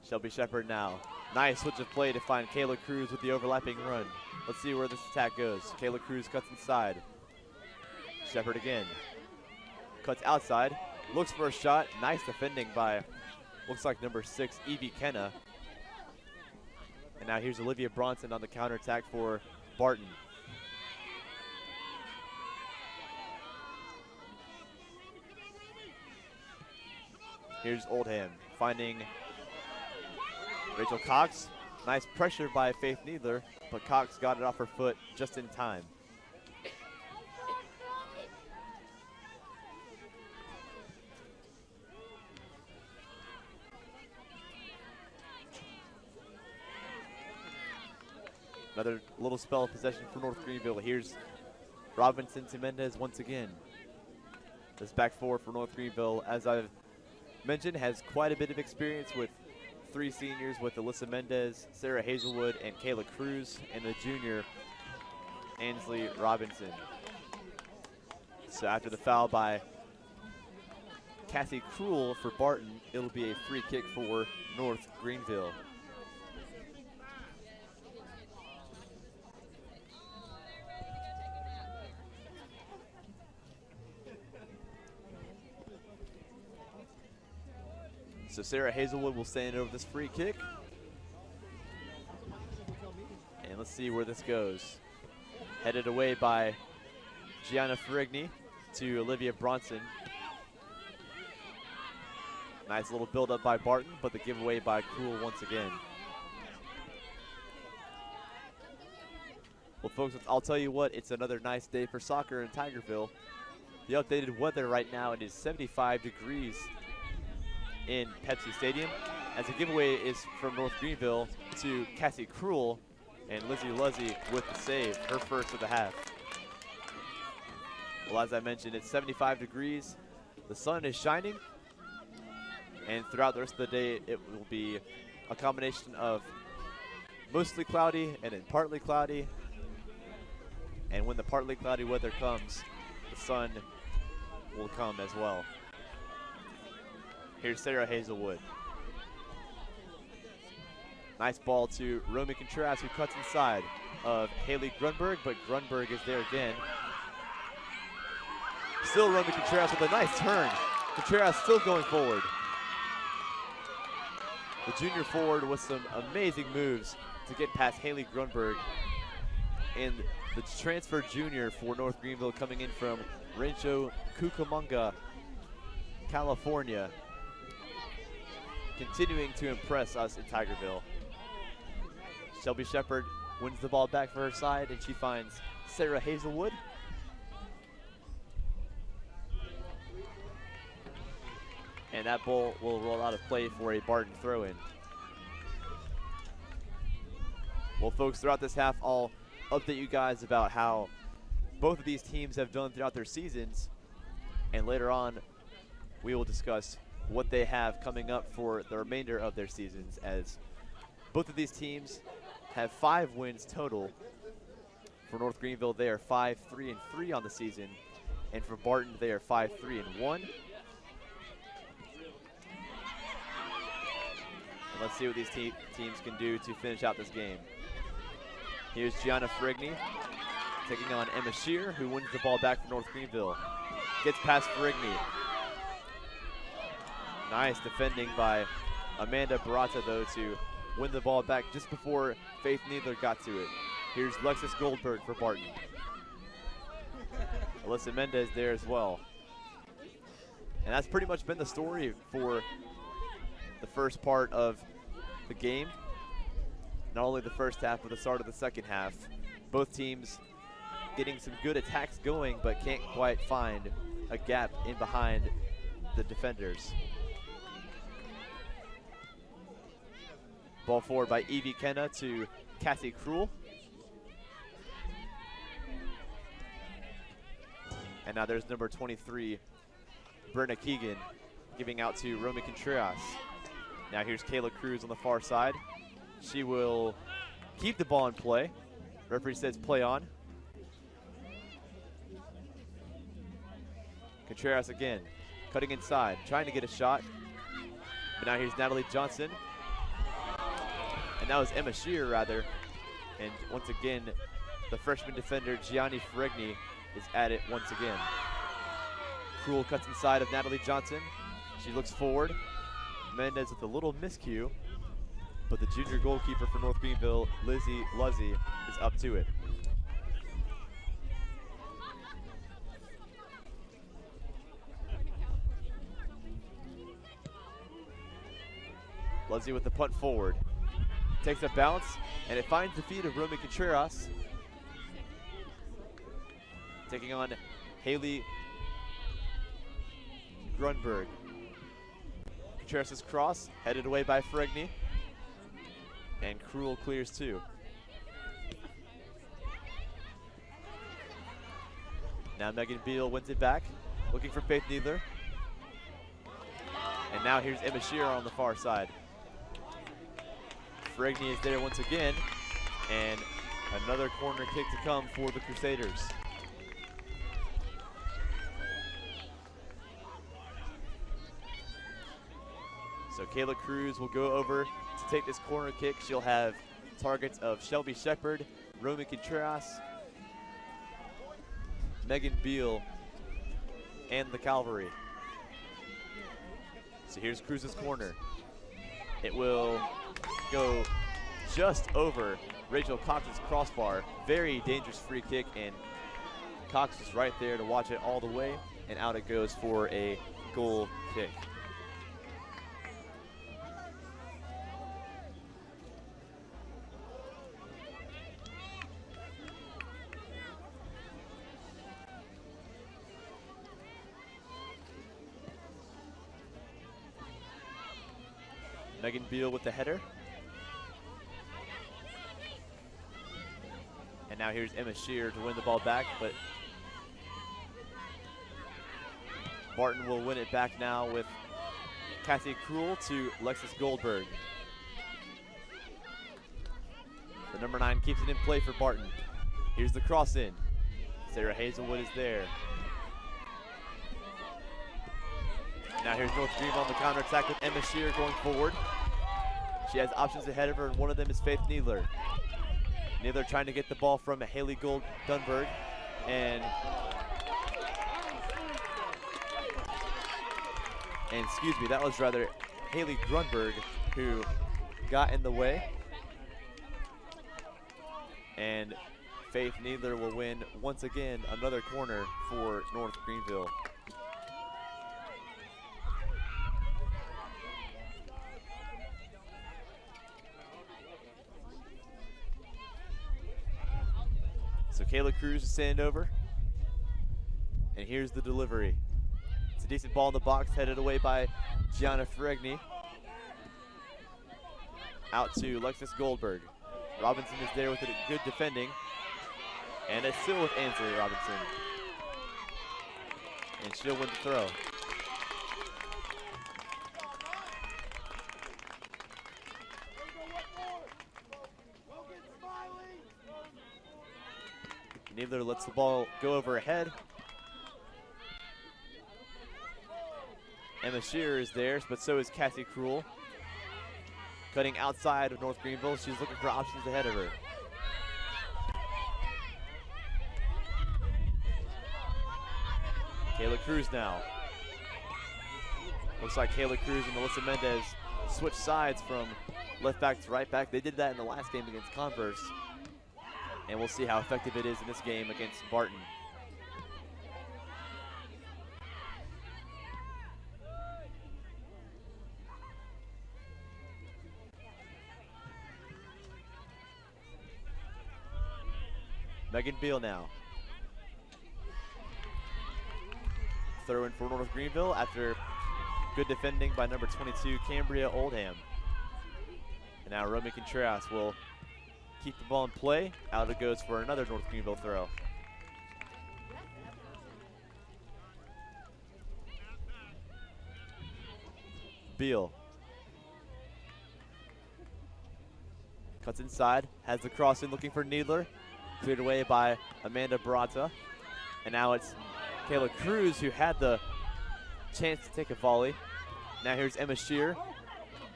Shelby Shepard now. Nice switch of play to find Kayla Cruz with the overlapping run. Let's see where this attack goes. Kayla Cruz cuts inside. Shepard again. Cuts outside, looks for a shot. Nice defending by, looks like number 6, Evie Kenna. And now here's Olivia Bronson on the counterattack for Barton. Here's Oldham finding Rachel Cox. Nice pressure by Faith Needler, but Cox got it off her foot just in time. Another little spell of possession for North Greenville. Here's Robinson to Mendez once again. This back four for North Greenville, as I've mentioned, has quite a bit of experience with 3 seniors with Alyssa Mendez, Sarah Hazelwood, and Kayla Cruz, and the junior, Ainsley Robinson. So after the foul by Cassie Krull for Barton, it'll be a free kick for North Greenville. So Sarah Hazelwood will stand over this free kick. And let's see where this goes. Headed away by Gianna Ferrigni to Olivia Bronson. Nice little build up by Barton, but the giveaway by Cruel once again. Well, folks, I'll tell you what, it's another nice day for soccer in Tigerville. The updated weather right now, it is 75 degrees in Pepsi Stadium. As the giveaway is from North Greenville to Cassie Cruel, and Lizzie Luzzy with the save, her first of the half. Well, as I mentioned, it's 75 degrees. The sun is shining. And throughout the rest of the day, it will be a combination of mostly cloudy and then partly cloudy. And when the partly cloudy weather comes, the sun will come as well. Here's Sarah Hazelwood. Nice ball to Romy Contreras, who cuts inside of Haley Grunberg, but Grunberg is there again. Still Romy Contreras with a nice turn. Contreras still going forward. The junior forward with some amazing moves to get past Haley Grunberg. And the transfer junior for North Greenville coming in from Rancho Cucamonga, California. Continuing to impress us in Tigerville. Shelby Shepard wins the ball back for her side, and she finds Sarah Hazelwood. And that ball will roll out of play for a Barton throw-in. Well, folks, throughout this half, I'll update you guys about how both of these teams have done throughout their seasons. And later on, we will discuss what they have coming up for the remainder of their seasons, as both of these teams have 5 wins total. For North Greenville, they are 5-3-3 on the season. And for Barton, they are 5-3-1. Let's see what these teams can do to finish out this game. Here's Gianna Ferrigni taking on Emma Shear, who wins the ball back for North Greenville. Gets past Ferrigni. Nice defending by Amanda Barata, though, to win the ball back just before Faith Needler got to it. Here's Lexus Goldberg for Barton. Alyssa Mendez there as well. And that's pretty much been the story for the first part of the game. Not only the first half, but the start of the second half. Both teams getting some good attacks going, but can't quite find a gap in behind the defenders. Ball forward by Evie Kenna to Cassie Cruel. And now there's number 23, Brenna Keegan, giving out to Romy Contreras. Now here's Kayla Cruz on the far side. She will keep the ball in play. Referee says play on. Contreras again, cutting inside, trying to get a shot. But now here's Natalie Johnson. And that was Emma Shear, rather. And once again, the freshman defender, Gianni Ferrigni, is at it once again. Cruel cuts inside of Natalie Johnson. She looks forward. Mendez with a little miscue, but the junior goalkeeper for North Greenville, Lizzie Luzzy, is up to it. Luzzy with the punt forward. Takes a bounce, and it finds the feet of Romy Contreras. Taking on Haley Grunberg. Contreras' cross, headed away by Ferrigni. And Cruel clears too. Now Megan Beal wins it back, looking for Faith Needler. And now here's Emma Shearer on the far side. Ferrigni is there once again, and another corner kick to come for the Crusaders. So Kayla Cruz will go over to take this corner kick. She'll have targets of Shelby Shepard, Romy Contreras, Megan Beal, and the Cavalry. So here's Cruz's corner. It will go just over Rachel Cox's crossbar. Very dangerous free kick, and Cox was right there to watch it all the way, and out it goes for a goal kick. Megan Beal with the header. And now here's Emma Shear to win the ball back, but Barton will win it back now with Kathy Krull to Lexus Goldberg. The number 9 keeps it in play for Barton. Here's the cross in. Sarah Hazelwood is there. Now here's North Greenville on the counterattack with Emma Shear going forward. She has options ahead of her, and one of them is Faith Needler. Needler trying to get the ball from Haley Dunberg, and excuse me, that was rather Haley Grunberg who got in the way. And Faith Needler will win once again another corner for North Greenville. So Kayla Cruz is sent over, and here's the delivery. It's a decent ball in the box, headed away by Gianna Ferregni. Out to Lexus Goldberg. Robinson is there with it, good defending, and it's still with Ainsley Robinson. And she'll win the throw. Needler lets the ball go over her head. Emma Shearer is there, but so is Cassie Krull. Cutting outside of North Greenville, she's looking for options ahead of her. Kayla Cruz now. Looks like Kayla Cruz and Melissa Mendez switch sides from left back to right back. They did that in the last game against Converse. And we'll see how effective it is in this game against Barton. Megan Beal now. Throw in for North Greenville after good defending by number 22, Cambria Oldham. And now Romy Contreras will keep the ball in play. Out it goes for another North Greenville throw. Beal. Cuts inside, has the cross in, looking for Needler. Cleared away by Amanda Barata. And now it's Kayla Cruz who had the chance to take a volley. Now here's Emma Shear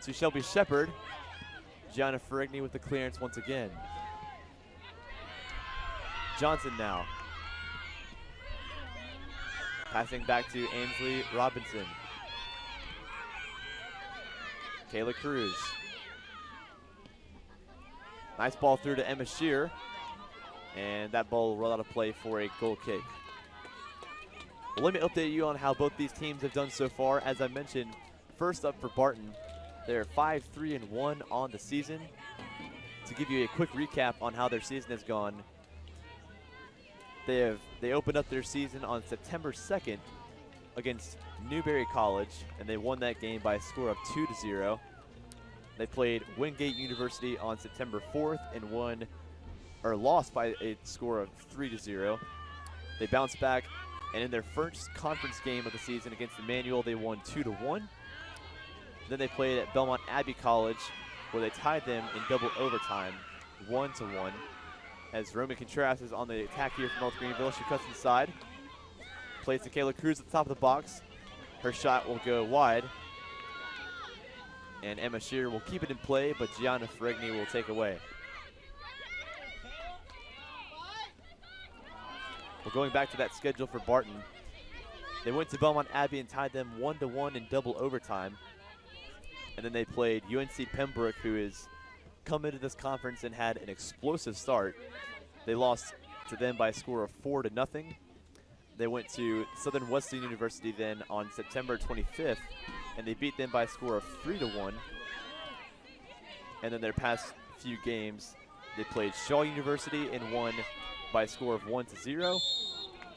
to Shelby Shepard. Gianna Ferregni with the clearance once again. Johnson now. Passing back to Ainsley Robinson. Kayla Cruz. Nice ball through to Emma Shear. And that ball will roll out of play for a goal kick. Well, let me update you on how both these teams have done so far. As I mentioned, first up for Barton, they're 5-3-1 on the season. To give you a quick recap on how their season has gone, they opened up their season on September 2nd against Newberry College, and they won that game by a score of 2-0. They played Wingate University on September 4th and lost by a score of 3-0. They bounced back, and in their first conference game of the season against Emmanuel, they won 2-1. Then they played at Belmont Abbey College, where they tied them in double overtime, 1-1. As Romy Contreras is on the attack here for North Greenville, she cuts inside, plays to Kayla Cruz at the top of the box. Her shot will go wide, and Emma Shearer will keep it in play, but Gianna Ferregni will take away. Well, going back to that schedule for Barton, they went to Belmont Abbey and tied them 1-1 in double overtime. And And then they played UNC Pembroke, who has come into this conference and had an explosive start. They lost to them by a score of 4-0. They went to Southern Wesleyan University then on September 25th, and they beat them by a score of 3-1. And then their past few games, they played Shaw University and won by a score of 1-0.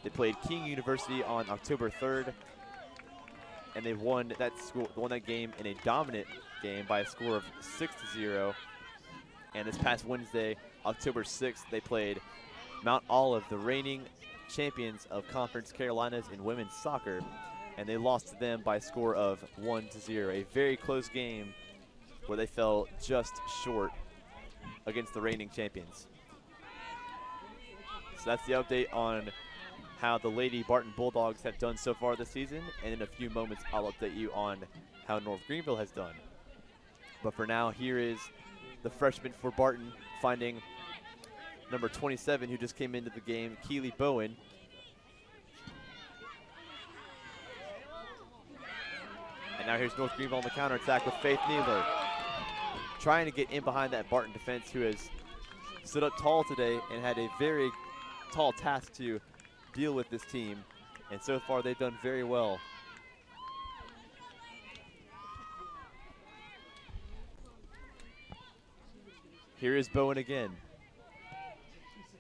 They played King University on October 3rd, and they won that game in a dominant game by a score of 6-0. And this past Wednesday, October 6th, they played Mount Olive, the reigning champions of Conference Carolinas in women's soccer, and they lost to them by a score of 1-0. A very close game where they fell just short against the reigning champions. So that's the update on how the Lady Barton Bulldogs have done so far this season, and in a few moments I'll update you on how North Greenville has done. But for now, here is the freshman for Barton finding number 27, who just came into the game, Keely Bowen. And now here's North Greenville on the counterattack with Faith Needler, trying to get in behind that Barton defense, who has stood up tall today and had a very tall task to deal with this team. And so far they've done very well. Here is Bowen again.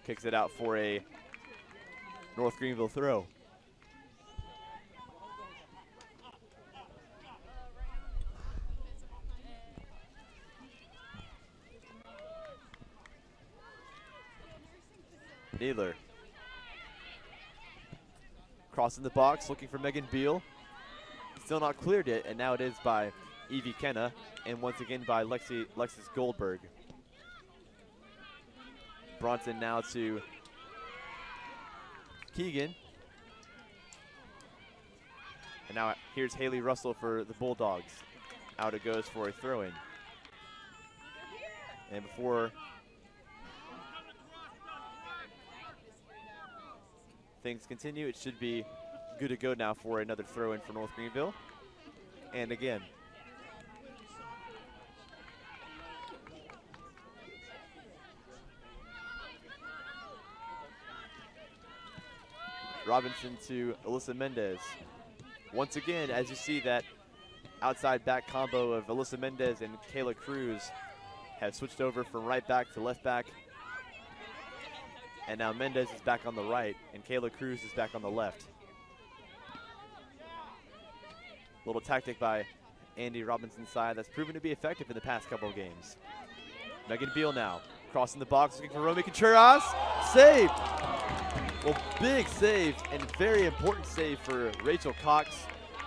Kicks it out for a North Greenville throw. Needler. Crossing the box, looking for Megan Beal. Still not cleared yet, and now it is by Evie Kenna, and once again by Lexis Goldberg. Bronson now to Keegan. And now here's Haley Russell for the Bulldogs. Out it goes for a throw-in. And before things continue, it should be good to go now for another throw-in for North Greenville. And again. Robinson to Alyssa Mendez. Once again, as you see, that outside back combo of Alyssa Mendez and Kayla Cruz have switched over from right back to left back. And now Mendez is back on the right, and Kayla Cruz is back on the left. Little tactic by Andy Robinson's side that's proven to be effective in the past couple of games. Megan Beal now, crossing the box, looking for Romy Contreras. Save! Well, big save and very important save for Rachel Cox.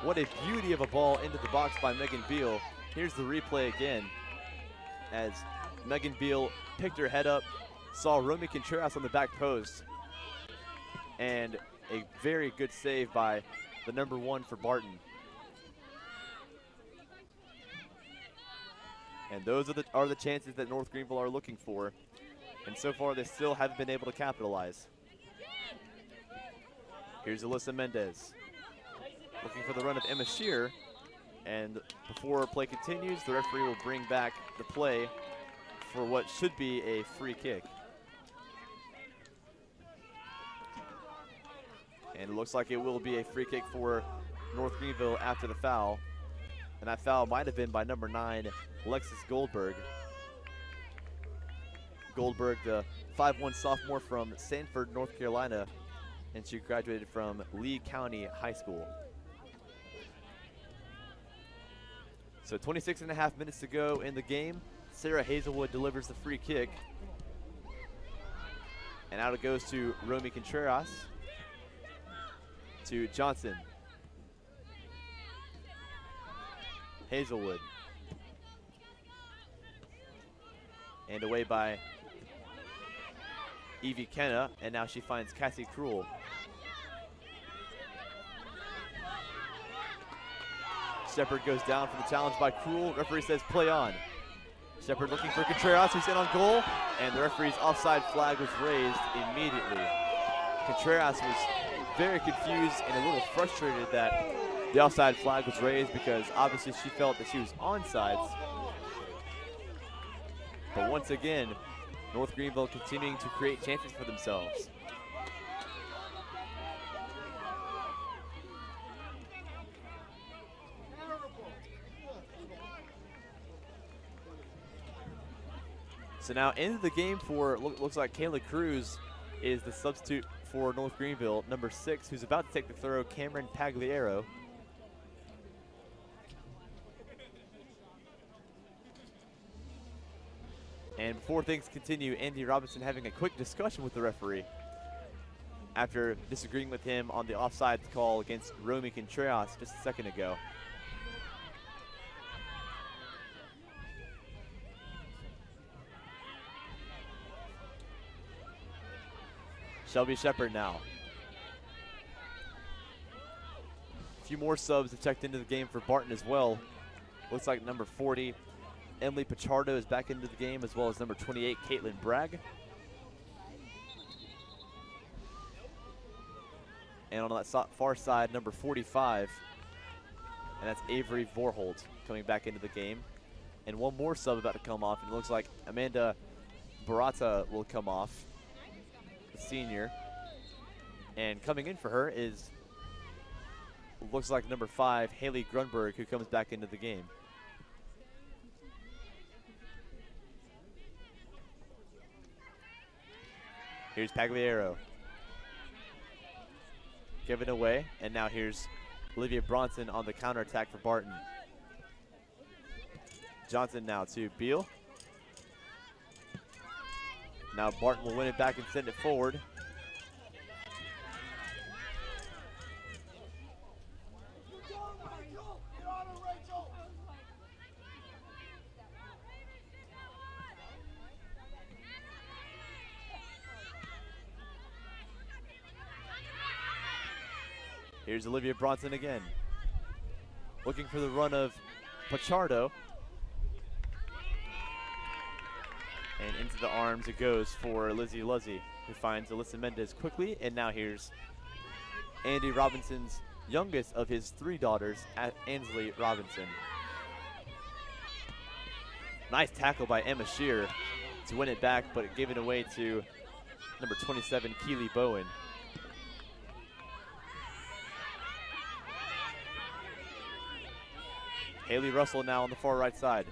What a beauty of a ball into the box by Megan Beal. Here's the replay again as Megan Beal picked her head up, saw Romy Contreras on the back post, and a very good save by the number 1 for Barton. And those are the chances that North Greenville are looking for, and so far they still haven't been able to capitalize. Here's Alyssa Mendez looking for the run of Emma Shear, and before play continues, the referee will bring back the play for what should be a free kick. And it looks like it will be a free kick for North Greenville after the foul. And that foul might have been by number 9, Lexis Goldberg. Goldberg, the 5'1" sophomore from Sanford, North Carolina, and she graduated from Lee County High School. So 26.5 minutes to go in the game. Sarah Hazelwood delivers the free kick. And out it goes to Romy Contreras. To Johnson. Hazelwood. And away by Evie Kenna, and now she finds Cassie Krull. Shepard goes down for the challenge by Krull. Referee says play on. Shepard looking for Contreras, who's in on goal, and the referee's offside flag was raised immediately. Contreras was very confused and a little frustrated that The offside flag was raised because obviously she felt that she was onside. But once again, North Greenville continuing to create chances for themselves. So now into the game for, looks like Kayla Cruz is the substitute for North Greenville, number 6, who's about to take the throw, Cameron Pagliaro. And before things continue, Andy Robinson having a quick discussion with the referee after disagreeing with him on the offside call against Romy Contreras just a second ago. Shelby Shepard now. A few more subs have checked into the game for Barton as well. Looks like number 40, Emily Pichardo, is back into the game, as well as number 28, Caitlin Bragg. And on that far side, number 45, and that's Avery Vorholt coming back into the game. And one more sub about to come off, and it looks like Amanda Barata will come off, the senior. And coming in for her is, looks like number 5, Haley Grunberg, who comes back into the game. Here's Pagliaro. Given away, and now here's Olivia Bronson on the counterattack for Barton. Johnson now to Beal. Now Barton will win it back and send it forward. Here's Olivia Bronson again. Looking for the run of Pichardo. And into the arms it goes for Lizzie Luzzy, who finds Alyssa Mendez quickly. And now here's Andy Robinson's youngest of his 3 daughters, Ansley Robinson. Nice tackle by Emma Shear to win it back, but it gave it away to number 27, Keely Bowen. Haley Russell now on the far right side.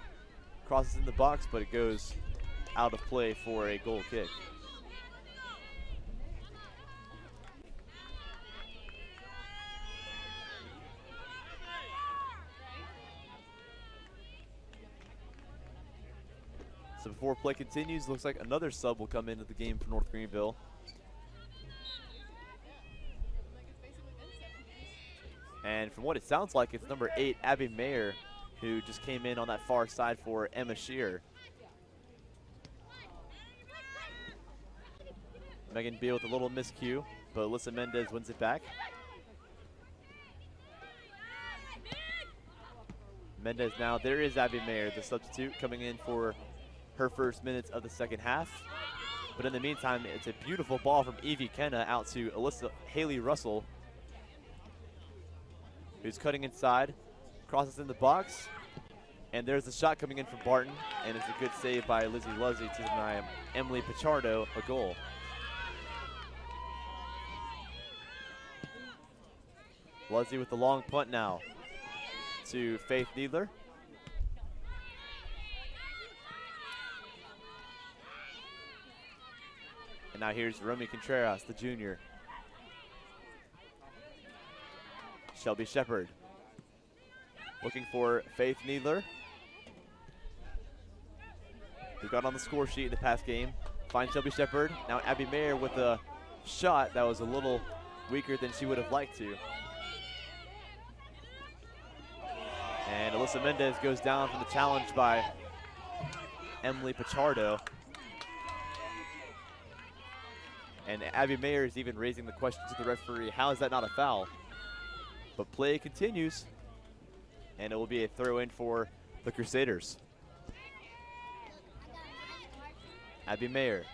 Crosses in the box, but it goes out of play for a goal kick. So before play continues, looks like another sub will come into the game for North Greenville. And from what it sounds like, it's number 8, Abby Mayer, who just came in on that far side for Emma Shear. Megan Beal with a little miscue, but Alyssa Mendez wins it back. Mendez now, there is Abby Mayer, the substitute, coming in for her first minutes of the second half. But in the meantime, it's a beautiful ball from Evie Kenna out to Haley Russell, who's cutting inside, crosses in the box, and there's the shot coming in from Barton, and it's a good save by Lizzie Luzzy to deny Emily Pichardo a goal. Luzzy with the long punt now to Faith Needler. And now here's Romy Contreras, the junior. Shelby Shepard looking for Faith Needler, who got on the score sheet in the past game. Finds Shelby Shepard. Now Abby Mayer with a shot that was a little weaker than she would have liked to. And Alyssa Mendez goes down from the challenge by Emily Pichardo. And Abby Mayer is even raising the question to the referee, how is that not a foul? But play continues, and it will be a throw in for the Crusaders. Abby Mayer.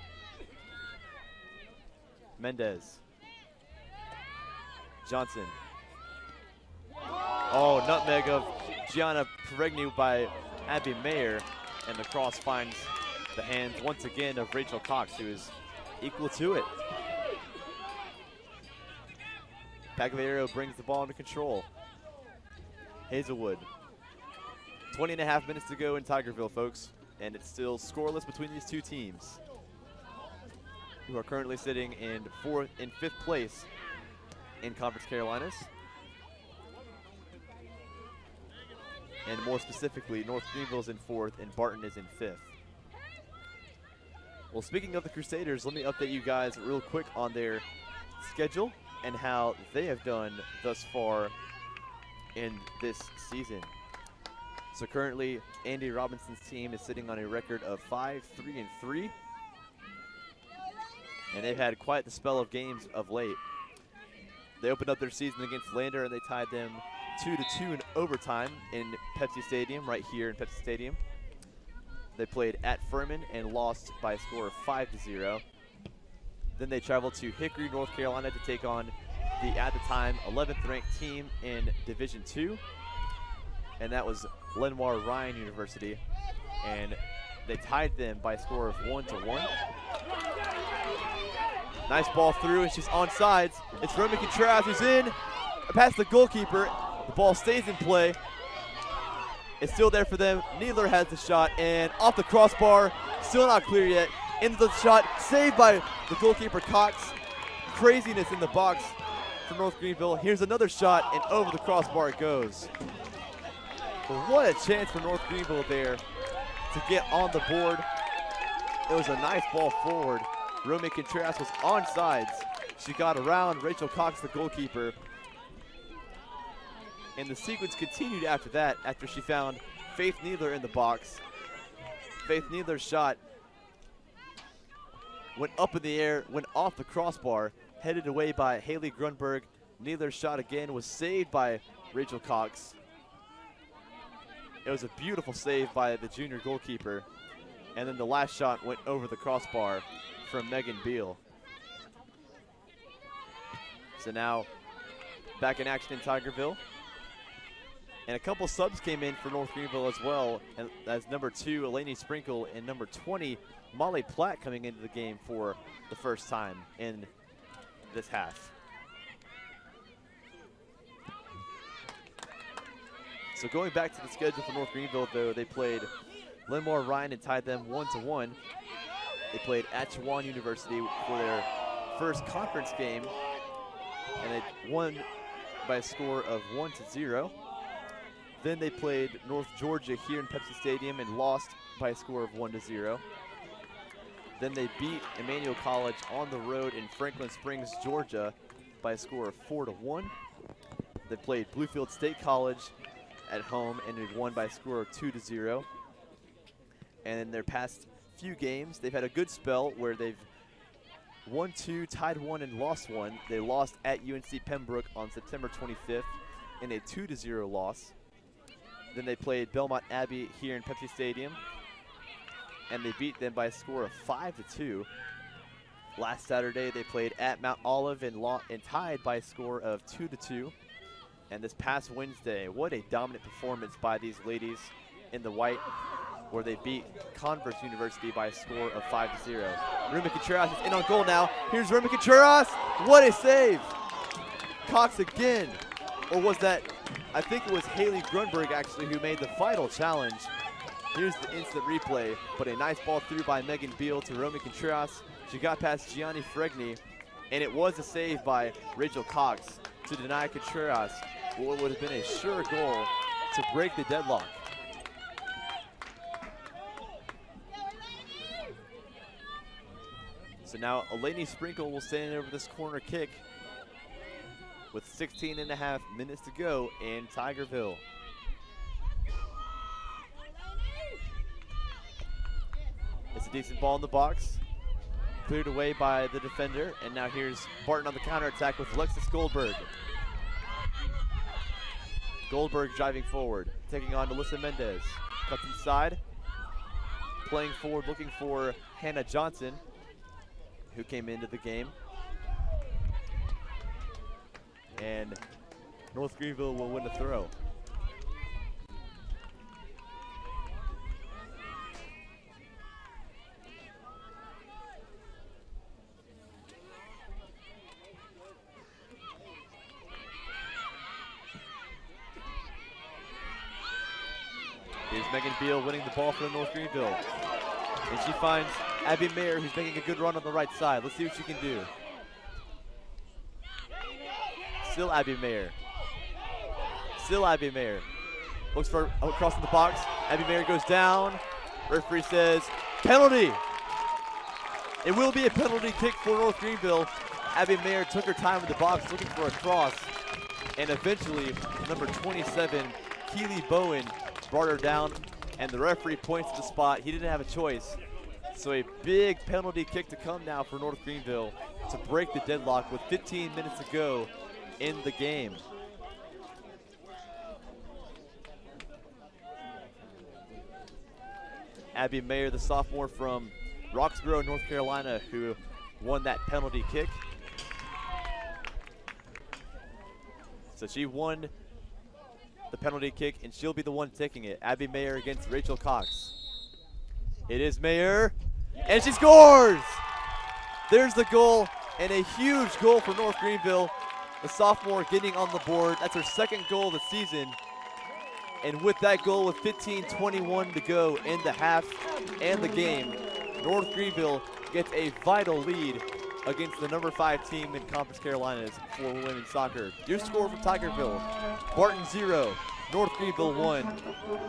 Mendez. Johnson. Oh, nutmeg of Gianna Peregni by Abby Mayer, and the cross finds the hands once again of Rachel Cox, who is equal to it. Pagliaro brings the ball into control. Hazelwood. 20.5 minutes to go in Tigerville, folks, and it's still scoreless between these two teams, who are currently sitting in fifth place in Conference Carolinas. And more specifically, North Greenville is in fourth and Barton is in fifth. Well, speaking of the Crusaders, let me update you guys real quick on their schedule and how they have done thus far in this season. So currently, Andy Robinson's team is sitting on a record of 5-3-3. And they've had quite the spell of games of late. They opened up their season against Lander and they tied them 2-2 in overtime in Pepsi Stadium, right here in Pepsi Stadium. They played at Furman and lost by a score of 5-0. Then they traveled to Hickory, North Carolina to take on the, at the time, 11th ranked team in Division II. And that was Lenoir Ryan University. And they tied them by a score of 1-1. Nice ball through, and she's onside. It's Romy Contreras who's in, past the goalkeeper. The ball stays in play. It's still there for them. Needler has the shot, and off the crossbar, still not clear yet. Into the shot, saved by the goalkeeper Cox. Craziness in the box for North Greenville. Here's another shot, and over the crossbar it goes. But what a chance for North Greenville there to get on the board. It was a nice ball forward. Romy Contreras was onside. She got around Rachel Cox, the goalkeeper. And the sequence continued after that, after she found Faith Needler in the box. Faith Needler's shot went up in the air, went off the crossbar, headed away by Haley Grunberg. Needler's shot again was saved by Rachel Cox. It was a beautiful save by the junior goalkeeper. And then the last shot went over the crossbar from Megan Beal. So now back in action in Tigerville. And a couple subs came in for North Greenville as well. And that's number 2, Eleni Sprinkle, and number 20, Molly Platt, coming into the game for the first time in this half. So going back to the schedule for North Greenville, though, they played Lenoir Ryan and tied them 1-1. They played Atchison University for their first conference game, and they won by a score of 1-0. Then they played North Georgia here in Pepsi Stadium and lost by a score of 1-0. Then they beat Emmanuel College on the road in Franklin Springs, Georgia by a score of 4-1. They played Bluefield State College at home and they won by a score of 2-0. And in their past few games, they've had a good spell where they've won 2, tied 1, and lost 1. They lost at UNC Pembroke on September 25th in a 2-0 loss. Then they played Belmont Abbey here in Pepsi Stadium, and they beat them by a score of 5-2. Last Saturday, they played at Mount Olive and tied by a score of 2-2. And this past Wednesday, what a dominant performance by these ladies in the white, where they beat Converse University by a score of 5-0. Romy Contreras is in on goal now. Here's Romy Contreras. What a save. Cox again. Or was that, I think it was Haley Grunberg actually who made the final challenge. Here's the instant replay, but a nice ball through by Megan Beal to Romy Contreras. She got past Gianni Fregni, and it was a save by Rachel Cox to deny Contreras what would have been a sure goal to break the deadlock. So now Eleni Sprinkle will stand over this corner kick with 16.5 minutes to go in Tigerville. It's a decent ball in the box. Cleared away by the defender, and now here's Barton on the counterattack with Alexis Goldberg. Goldberg driving forward, taking on Melissa Mendez. Cuts inside, playing forward, looking for Hannah Johnson, who came into the game. And North Greenville will win the throw. Here's Megan Beal winning the ball for North Greenville. And she finds Abby Mayer, who's making a good run on the right side. Let's see what she can do. Still Abby Mayer. Still Abby Mayer. Looks for crossing the box. Abby Mayer goes down. Referee says penalty. It will be a penalty kick for North Greenville. Abby Mayer took her time in the box looking for a cross. And eventually, number 27, Keely Bowen, brought her down. And the referee points to the spot. He didn't have a choice. So a big penalty kick to come now for North Greenville to break the deadlock with 15 minutes to go in the game. Abby Mayer, the sophomore from Roxborough, North Carolina, who won that penalty kick. So she won the penalty kick, and she'll be the one taking it. Abby Mayer against Rachel Cox. It is Mayer, and she scores! There's the goal, and a huge goal for North Greenville. The sophomore getting on the board. That's her second goal of the season. And with that goal, with 15:21 to go in the half and the game, North Greenville gets a vital lead against the number 5 team in Conference Carolinas for women's soccer. Your score from Tigerville: Barton 0, North Greenville 1.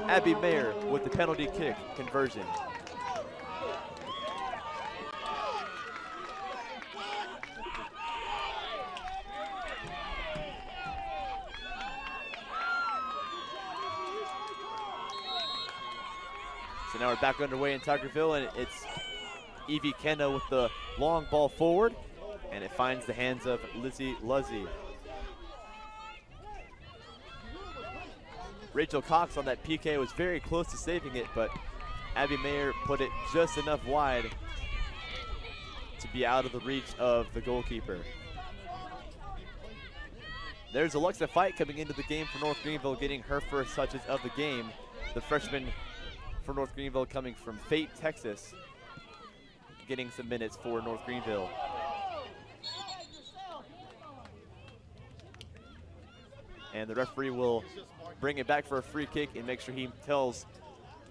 Abby Mayer with the penalty kick conversion. So now we're back underway in Tigerville, and it's Evie Kenna with the long ball forward, and it finds the hands of Lizzie Luzzy. Rachel Cox on that PK was very close to saving it, but Abby Mayer put it just enough wide to be out of the reach of the goalkeeper. There's Alexa Fight coming into the game for North Greenville, getting her first touches of the game. The freshman for North Greenville coming from Fate, Texas, getting some minutes for North Greenville. And the referee will bring it back for a free kick and make sure he tells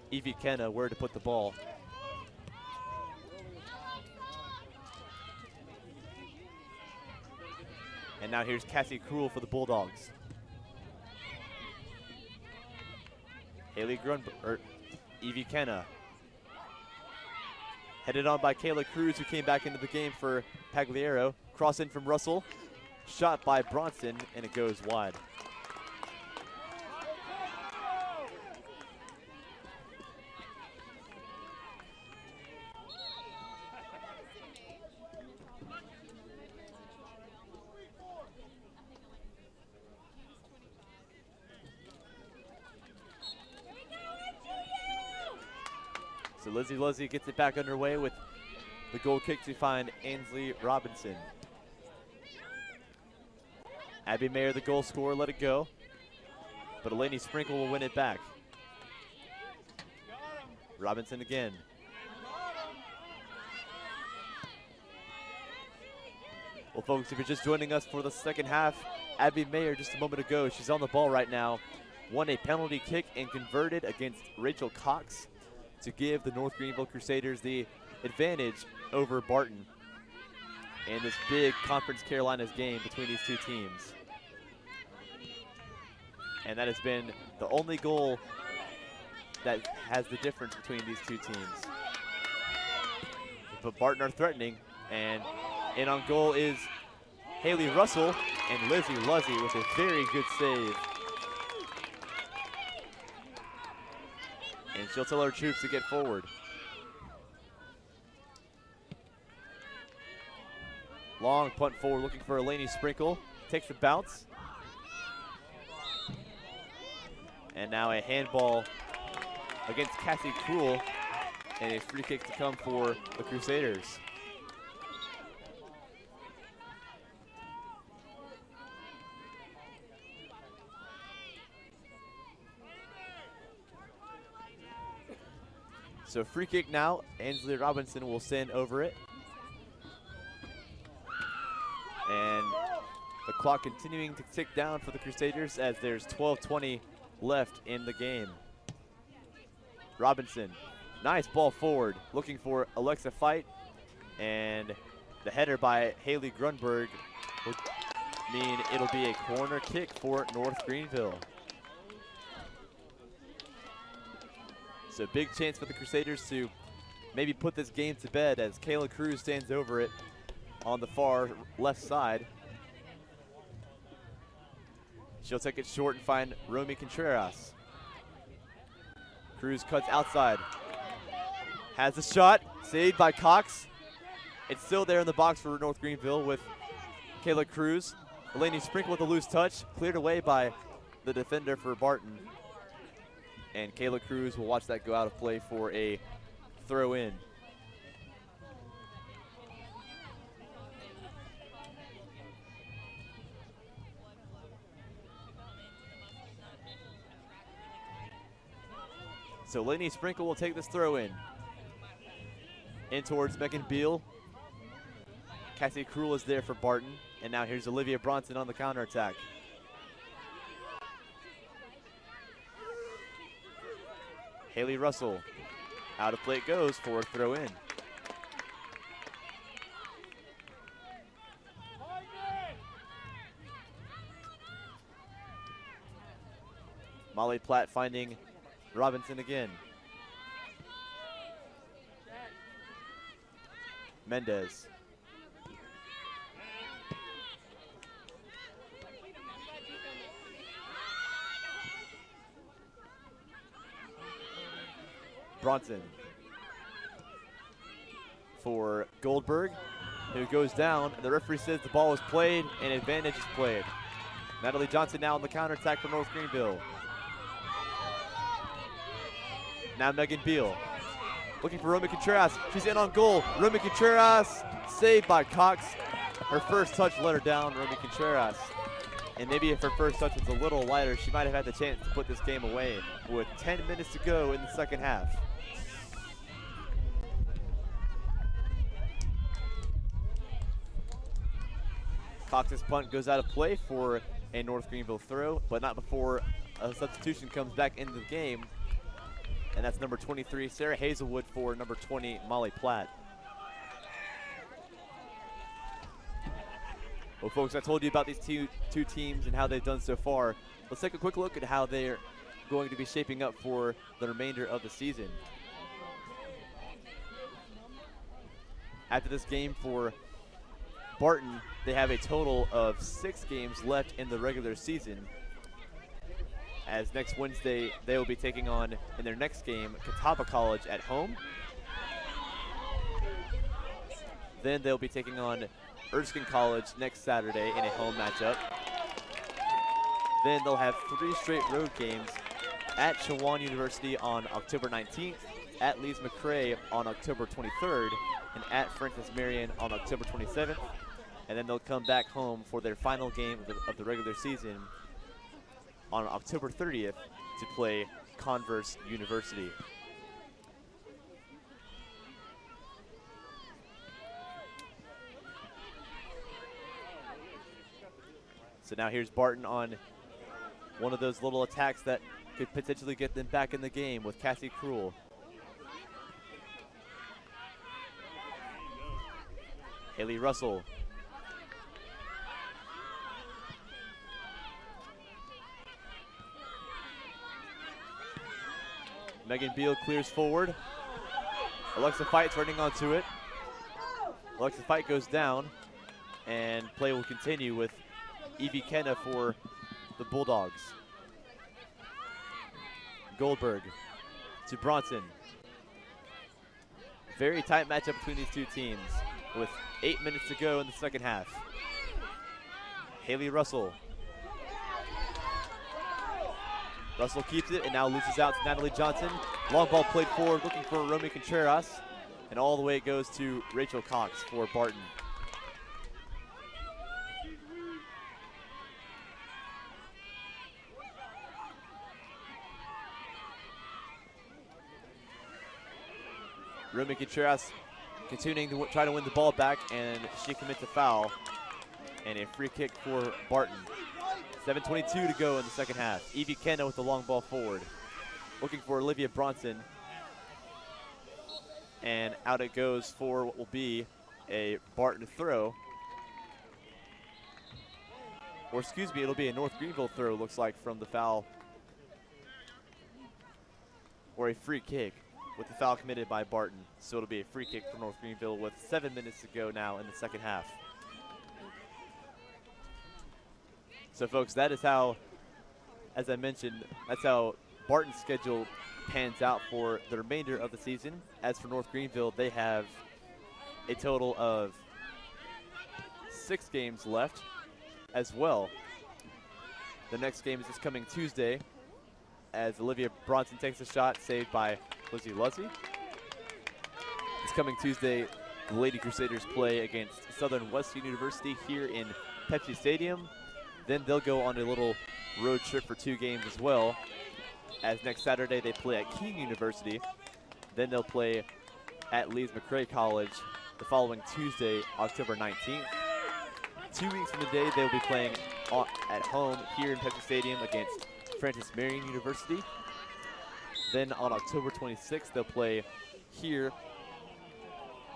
Evie Kenna where to put the ball. And now here's Cassie Krull for the Bulldogs. Haley Evie Kenna. Headed on by Kayla Cruz, who came back into the game for Pagliaro. Cross in from Russell. Shot by Bronson, and it goes wide. So Lizzie Luzzy gets it back underway with the goal kick to find Ainsley Robinson. Abby Mayer, the goal scorer, let it go. But Eleni Sprinkle will win it back. Robinson again. Well, folks, if you're just joining us for the second half, Abby Mayer just a moment ago, she's on the ball right now, won a penalty kick and converted against Rachel Cox to give the North Greenville Crusaders the advantage over Barton in this big Conference Carolinas game between these two teams. And that has been the only goal that has the difference between these two teams. But Barton are threatening, and in on goal is Haley Russell, and Lizzie Luzzy with a very good save. And she'll tell her troops to get forward. Long punt forward, looking for Eleni Sprinkle. Takes the bounce. And now a handball against Cassie Krull, and a free kick to come for the Crusaders. So free kick now. Ansley Robinson will send over it. And the clock continuing to tick down for the Crusaders as there's 12:20 left in the game. Robinson, nice ball forward, looking for Alexa Fight, and the header by Haley Grunberg will mean it'll be a corner kick for North Greenville. So big chance for the Crusaders to maybe put this game to bed as Kayla Cruz stands over it on the far left side. She'll take it short and find Romy Contreras. Cruz cuts outside. Has the shot, saved by Cox. It's still there in the box for North Greenville with Kayla Cruz. Eleni Sprinkle with a loose touch, cleared away by the defender for Barton. And Kayla Cruz will watch that go out of play for a throw in. So Lainey Sprinkle will take this throw in towards Megan Beal. Cassie Krull is there for Barton. And now here's Olivia Bronson on the counterattack. Haley Russell, out of play it goes for a throw in. Molly Platt finding Robinson again. Mendez. Bronson for Goldberg, who goes down. The referee says the ball was played and advantage is played. Natalie Johnson now on the counterattack for North Greenville. Now Megan Beal looking for Romy Contreras. She's in on goal. Romy Contreras saved by Cox. Her first touch let her down, Romy Contreras. And maybe if her first touch was a little lighter, she might have had the chance to put this game away with 10 minutes to go in the second half. Cox's punt goes out of play for a North Greenville throw, but not before a substitution comes back into the game. And that's number 23, Sarah Hazelwood, for number 20, Molly Platt. Well, folks, I told you about these two teams and how they've done so far. Let's take a quick look at how they're going to be shaping up for the remainder of the season. After this game for Barton, they have a total of 6 games left in the regular season, as next Wednesday they will be taking on, in their next game, Catawba College at home. Then they'll be taking on Erskine College next Saturday in a home matchup. Then they'll have 3 straight road games at Chowan University on October 19th, at Lees McRae on October 23rd, and at Francis Marion on October 27th. And then they'll come back home for their final game of the regular season on October 30th to play Converse University. So now here's Barton on one of those little attacks that could potentially get them back in the game with Cassie Krull. Haley Russell. Megan Beal clears forward. Alexa Fight's running onto it. Alexa Fight goes down, and play will continue with Evie Kenna for the Bulldogs. Goldberg to Bronson. Very tight matchup between these two teams with 8 minutes to go in the second half. Haley Russell. Russell keeps it and now loses out to Natalie Johnson. Long ball played forward, looking for Romy Contreras. And all the way it goes to Rachel Cox for Barton. Romy Contreras continuing to try to win the ball back, and she commits a foul. And a free kick for Barton. 7:22 to go in the second half. Evie Kenna with the long ball forward. Looking for Olivia Bronson. And out it goes for what will be a Barton throw. Or excuse me, it'll be a North Greenville throw, looks like, from the foul. Or a free kick with the foul committed by Barton. So it'll be a free kick for North Greenville with 7 minutes to go now in the second half. So folks, that is how, as I mentioned, that's how Barton's schedule pans out for the remainder of the season. As for North Greenville, they have a total of 6 games left as well. The next game is this coming Tuesday as Olivia Bronson takes a shot saved by Lizzie Luzzy. This coming Tuesday, the Lady Crusaders play against Southern Wesleyan University here in Pepsi Stadium. Then they'll go on a little road trip for 2 games as well, as next Saturday they play at King University. Then they'll play at Lees McRae College the following Tuesday, October 19th. 2 weeks from the day, they'll be playing at home here in Pepsi Stadium against Francis Marion University. Then on October 26th, they'll play here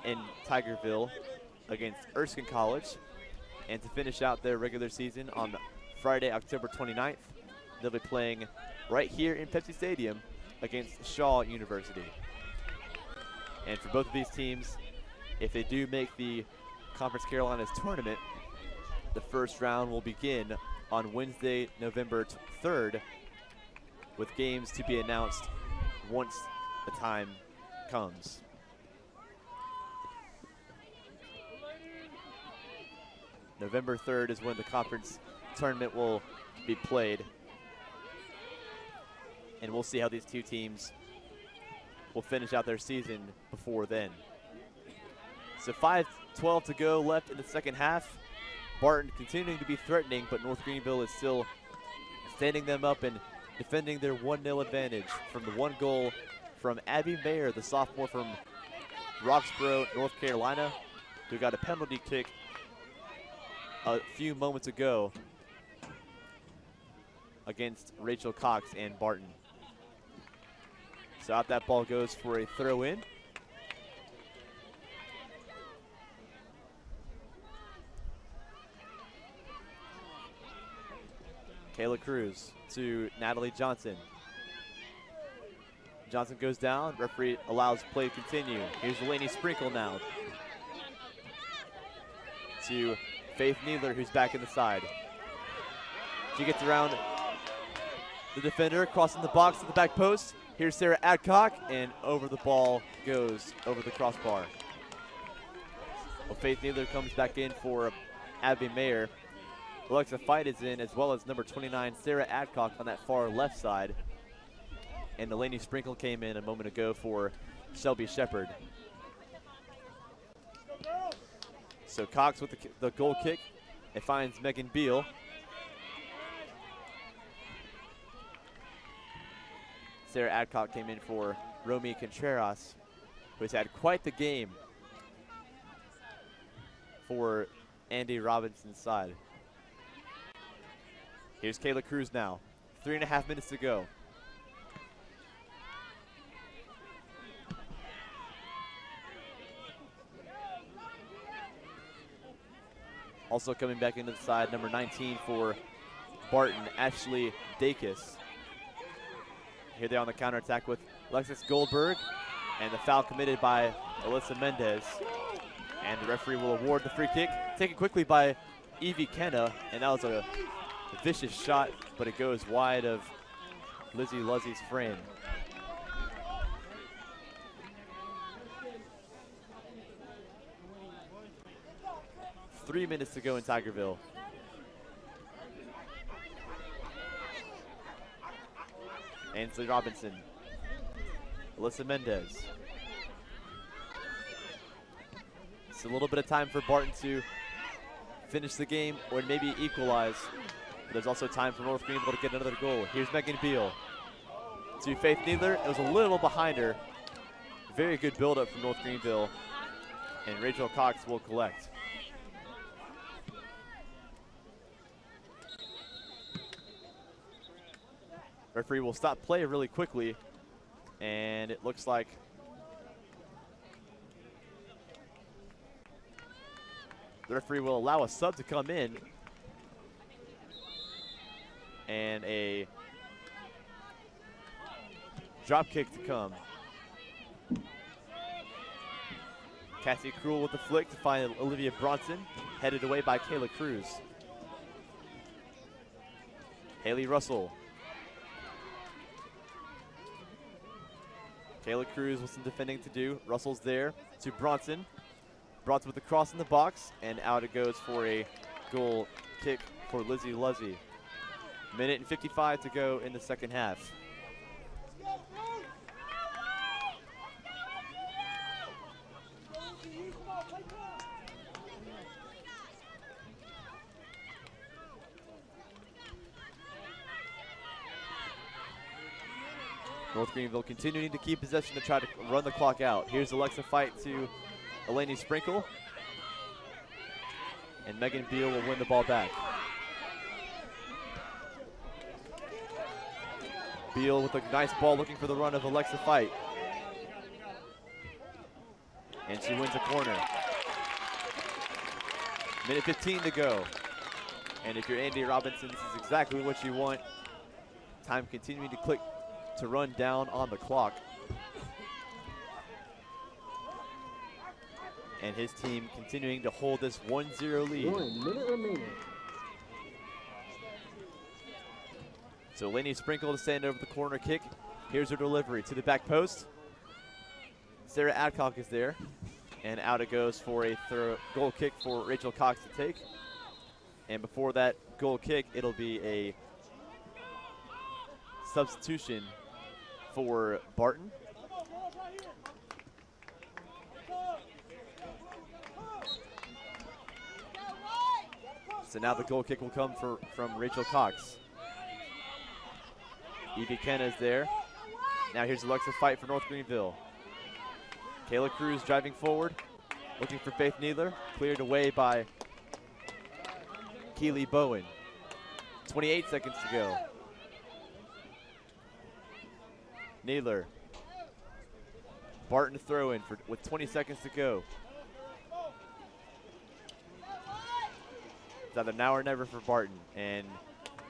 in Tigerville against Erskine College. And to finish out their regular season on Friday, October 29th, they'll be playing right here in Pepsi Stadium against Shaw University. And for both of these teams, if they do make the Conference Carolinas tournament, the first round will begin on Wednesday, November 3rd, with games to be announced once the time comes. November 3rd is when the conference tournament will be played. And we'll see how these 2 teams will finish out their season before then. So 5:12 to go left in the second half. Barton continuing to be threatening, but North Greenville is still standing them up and defending their 1-0 advantage from the 1 goal from Abby Mayer, the sophomore from Roxborough, North Carolina, who got a penalty kick a few moments ago against Rachel Cox and Barton. So out that ball goes for a throw in. Kayla Cruz to Natalie Johnson. Johnson goes down, referee allows play to continue. Here's Delaney Sprinkle now to Faith Needler, who's back in the side. She gets around the defender, crossing the box to the back post. Here's Sarah Adcock, and over the ball goes over the crossbar. Well, Faith Needler comes back in for Abby Mayer. Alexa Fight is in, as well as number 29, Sarah Adcock, on that far left side. And Delaney Sprinkle came in a moment ago for Shelby Shepard. So Cox with the goal kick. It finds Megan Beal. Sarah Adcock came in for Romy Contreras, who's had quite the game for Andy Robinson's side. Here's Kayla Cruz now. 3.5 minutes to go. Also coming back into the side, number 19 for Barton, Ashley Dacus. Here they are on the counterattack with Alexis Goldberg, and the foul committed by Alyssa Mendez. And the referee will award the free kick, taken quickly by Evie Kenna, and that was a vicious shot, but it goes wide of Lizzie Luzzy's frame. Three minutes to go in Tigerville. Ainsley Robinson, Alyssa Mendez. It's a little bit of time for Barton to finish the game or maybe equalize. But there's also time for North Greenville to get another goal. Here's Megan Beal to Faith Needler. It was a little behind her. very good buildup from North Greenville, and Rachel Cox will collect. Referee will stop play really quickly, and it looks like the referee will allow a sub to come in, and a drop kick to come. Cassie Cruel with the flick to find Olivia Bronson, headed away by Kayla Cruz. Haley Russell. Kayla Cruz with some defending to do. Russell's there to Bronson. Bronson with the cross in the box, and out it goes for a goal kick for Lizzie Luzzy. Minute and 55 to go in the second half. North Greenville continuing to keep possession to try to run the clock out. Here's Alexa Fight to Eleni Sprinkle. And Megan Beal will win the ball back. Beal with a nice ball looking for the run of Alexa Fight. And she wins a corner. Minute 15 to go. And if you're Andy Robinson, this is exactly what you want. Time continuing to click to run down on the clock. And his team continuing to hold this 1-0 lead. 1 minute remaining. So Lainey Sprinkle to stand over the corner kick. Here's her delivery to the back post. Sarah Adcock is there. And out it goes for a goal kick for Rachel Cox to take. And before that goal kick, it'll be a substitution for Barton. So now the goal kick will come from Rachel Cox. Evie Kenna is there. Now here's Alexa Fight for North Greenville. Kayla Cruz driving forward, looking for Faith Needler. Cleared away by Keely Bowen. 28 seconds to go. Needler. Barton throw in with 20 seconds to go. It's either now or never for Barton. And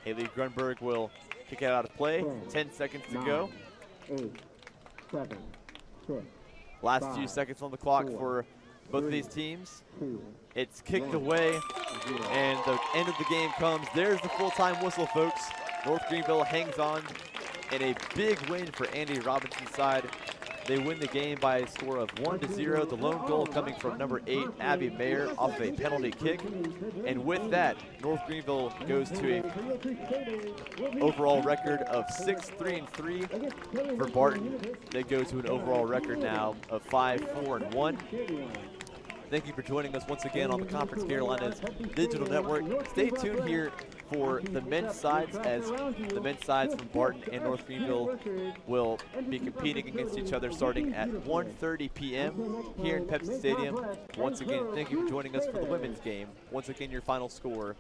Haley Grunberg will kick it out of play. 10 seconds to go. 8, 7, 6. Last few seconds on the clock for both of these teams. It's kicked away, and the end of the game comes. There's the full-time whistle, folks. North Greenville hangs on in a big win for Andy Robinson's side. They win the game by a score of 1-0. The lone goal coming from number 8, Abby Mayer, off a penalty kick. And with that, North Greenville goes to an overall record of 6-3-3 for Barton. They go to an overall record now of 5-4-1. Thank you for joining us once again on the Conference Carolinas Digital Network. Stay tuned here for the men's sides, as the men's sides from Barton and North Greenville will be competing against each other starting at 1:30 p.m. here in Pepsi Stadium. Once again, thank you for joining us for the women's game. Once again, your final score,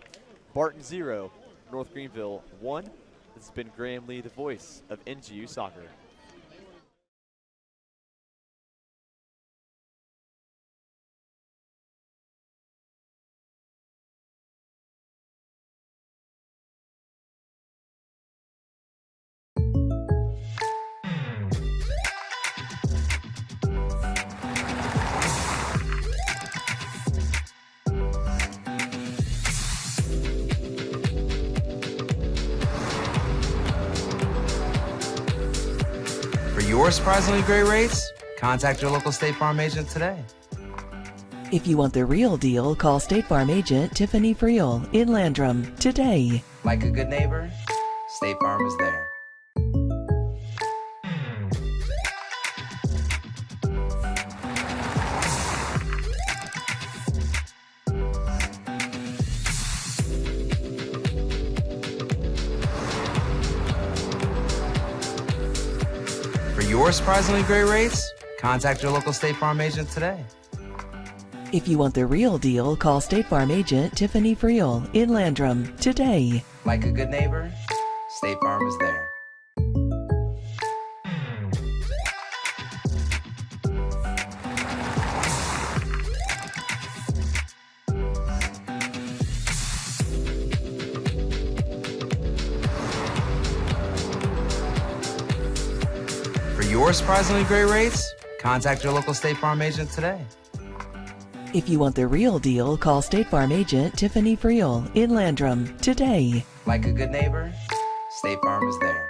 Barton 0, North Greenville 1. This has been Graham Lee, the voice of NGU Soccer. For your surprisingly great rates, contact your local State Farm agent today. If you want the real deal, call State Farm agent Tiffany Friel in Landrum today. Like a good neighbor, State Farm is there. For your surprisingly great rates, Contact your local State Farm agent today. If you want the real deal, call State Farm agent Tiffany Friel in Landrum today. Like a good neighbor, State Farm is there. For your surprisingly great rates, contact your local State Farm agent today. If you want the real deal, call State Farm agent Tiffany Friel in Landrum today. Like a good neighbor, State Farm is there.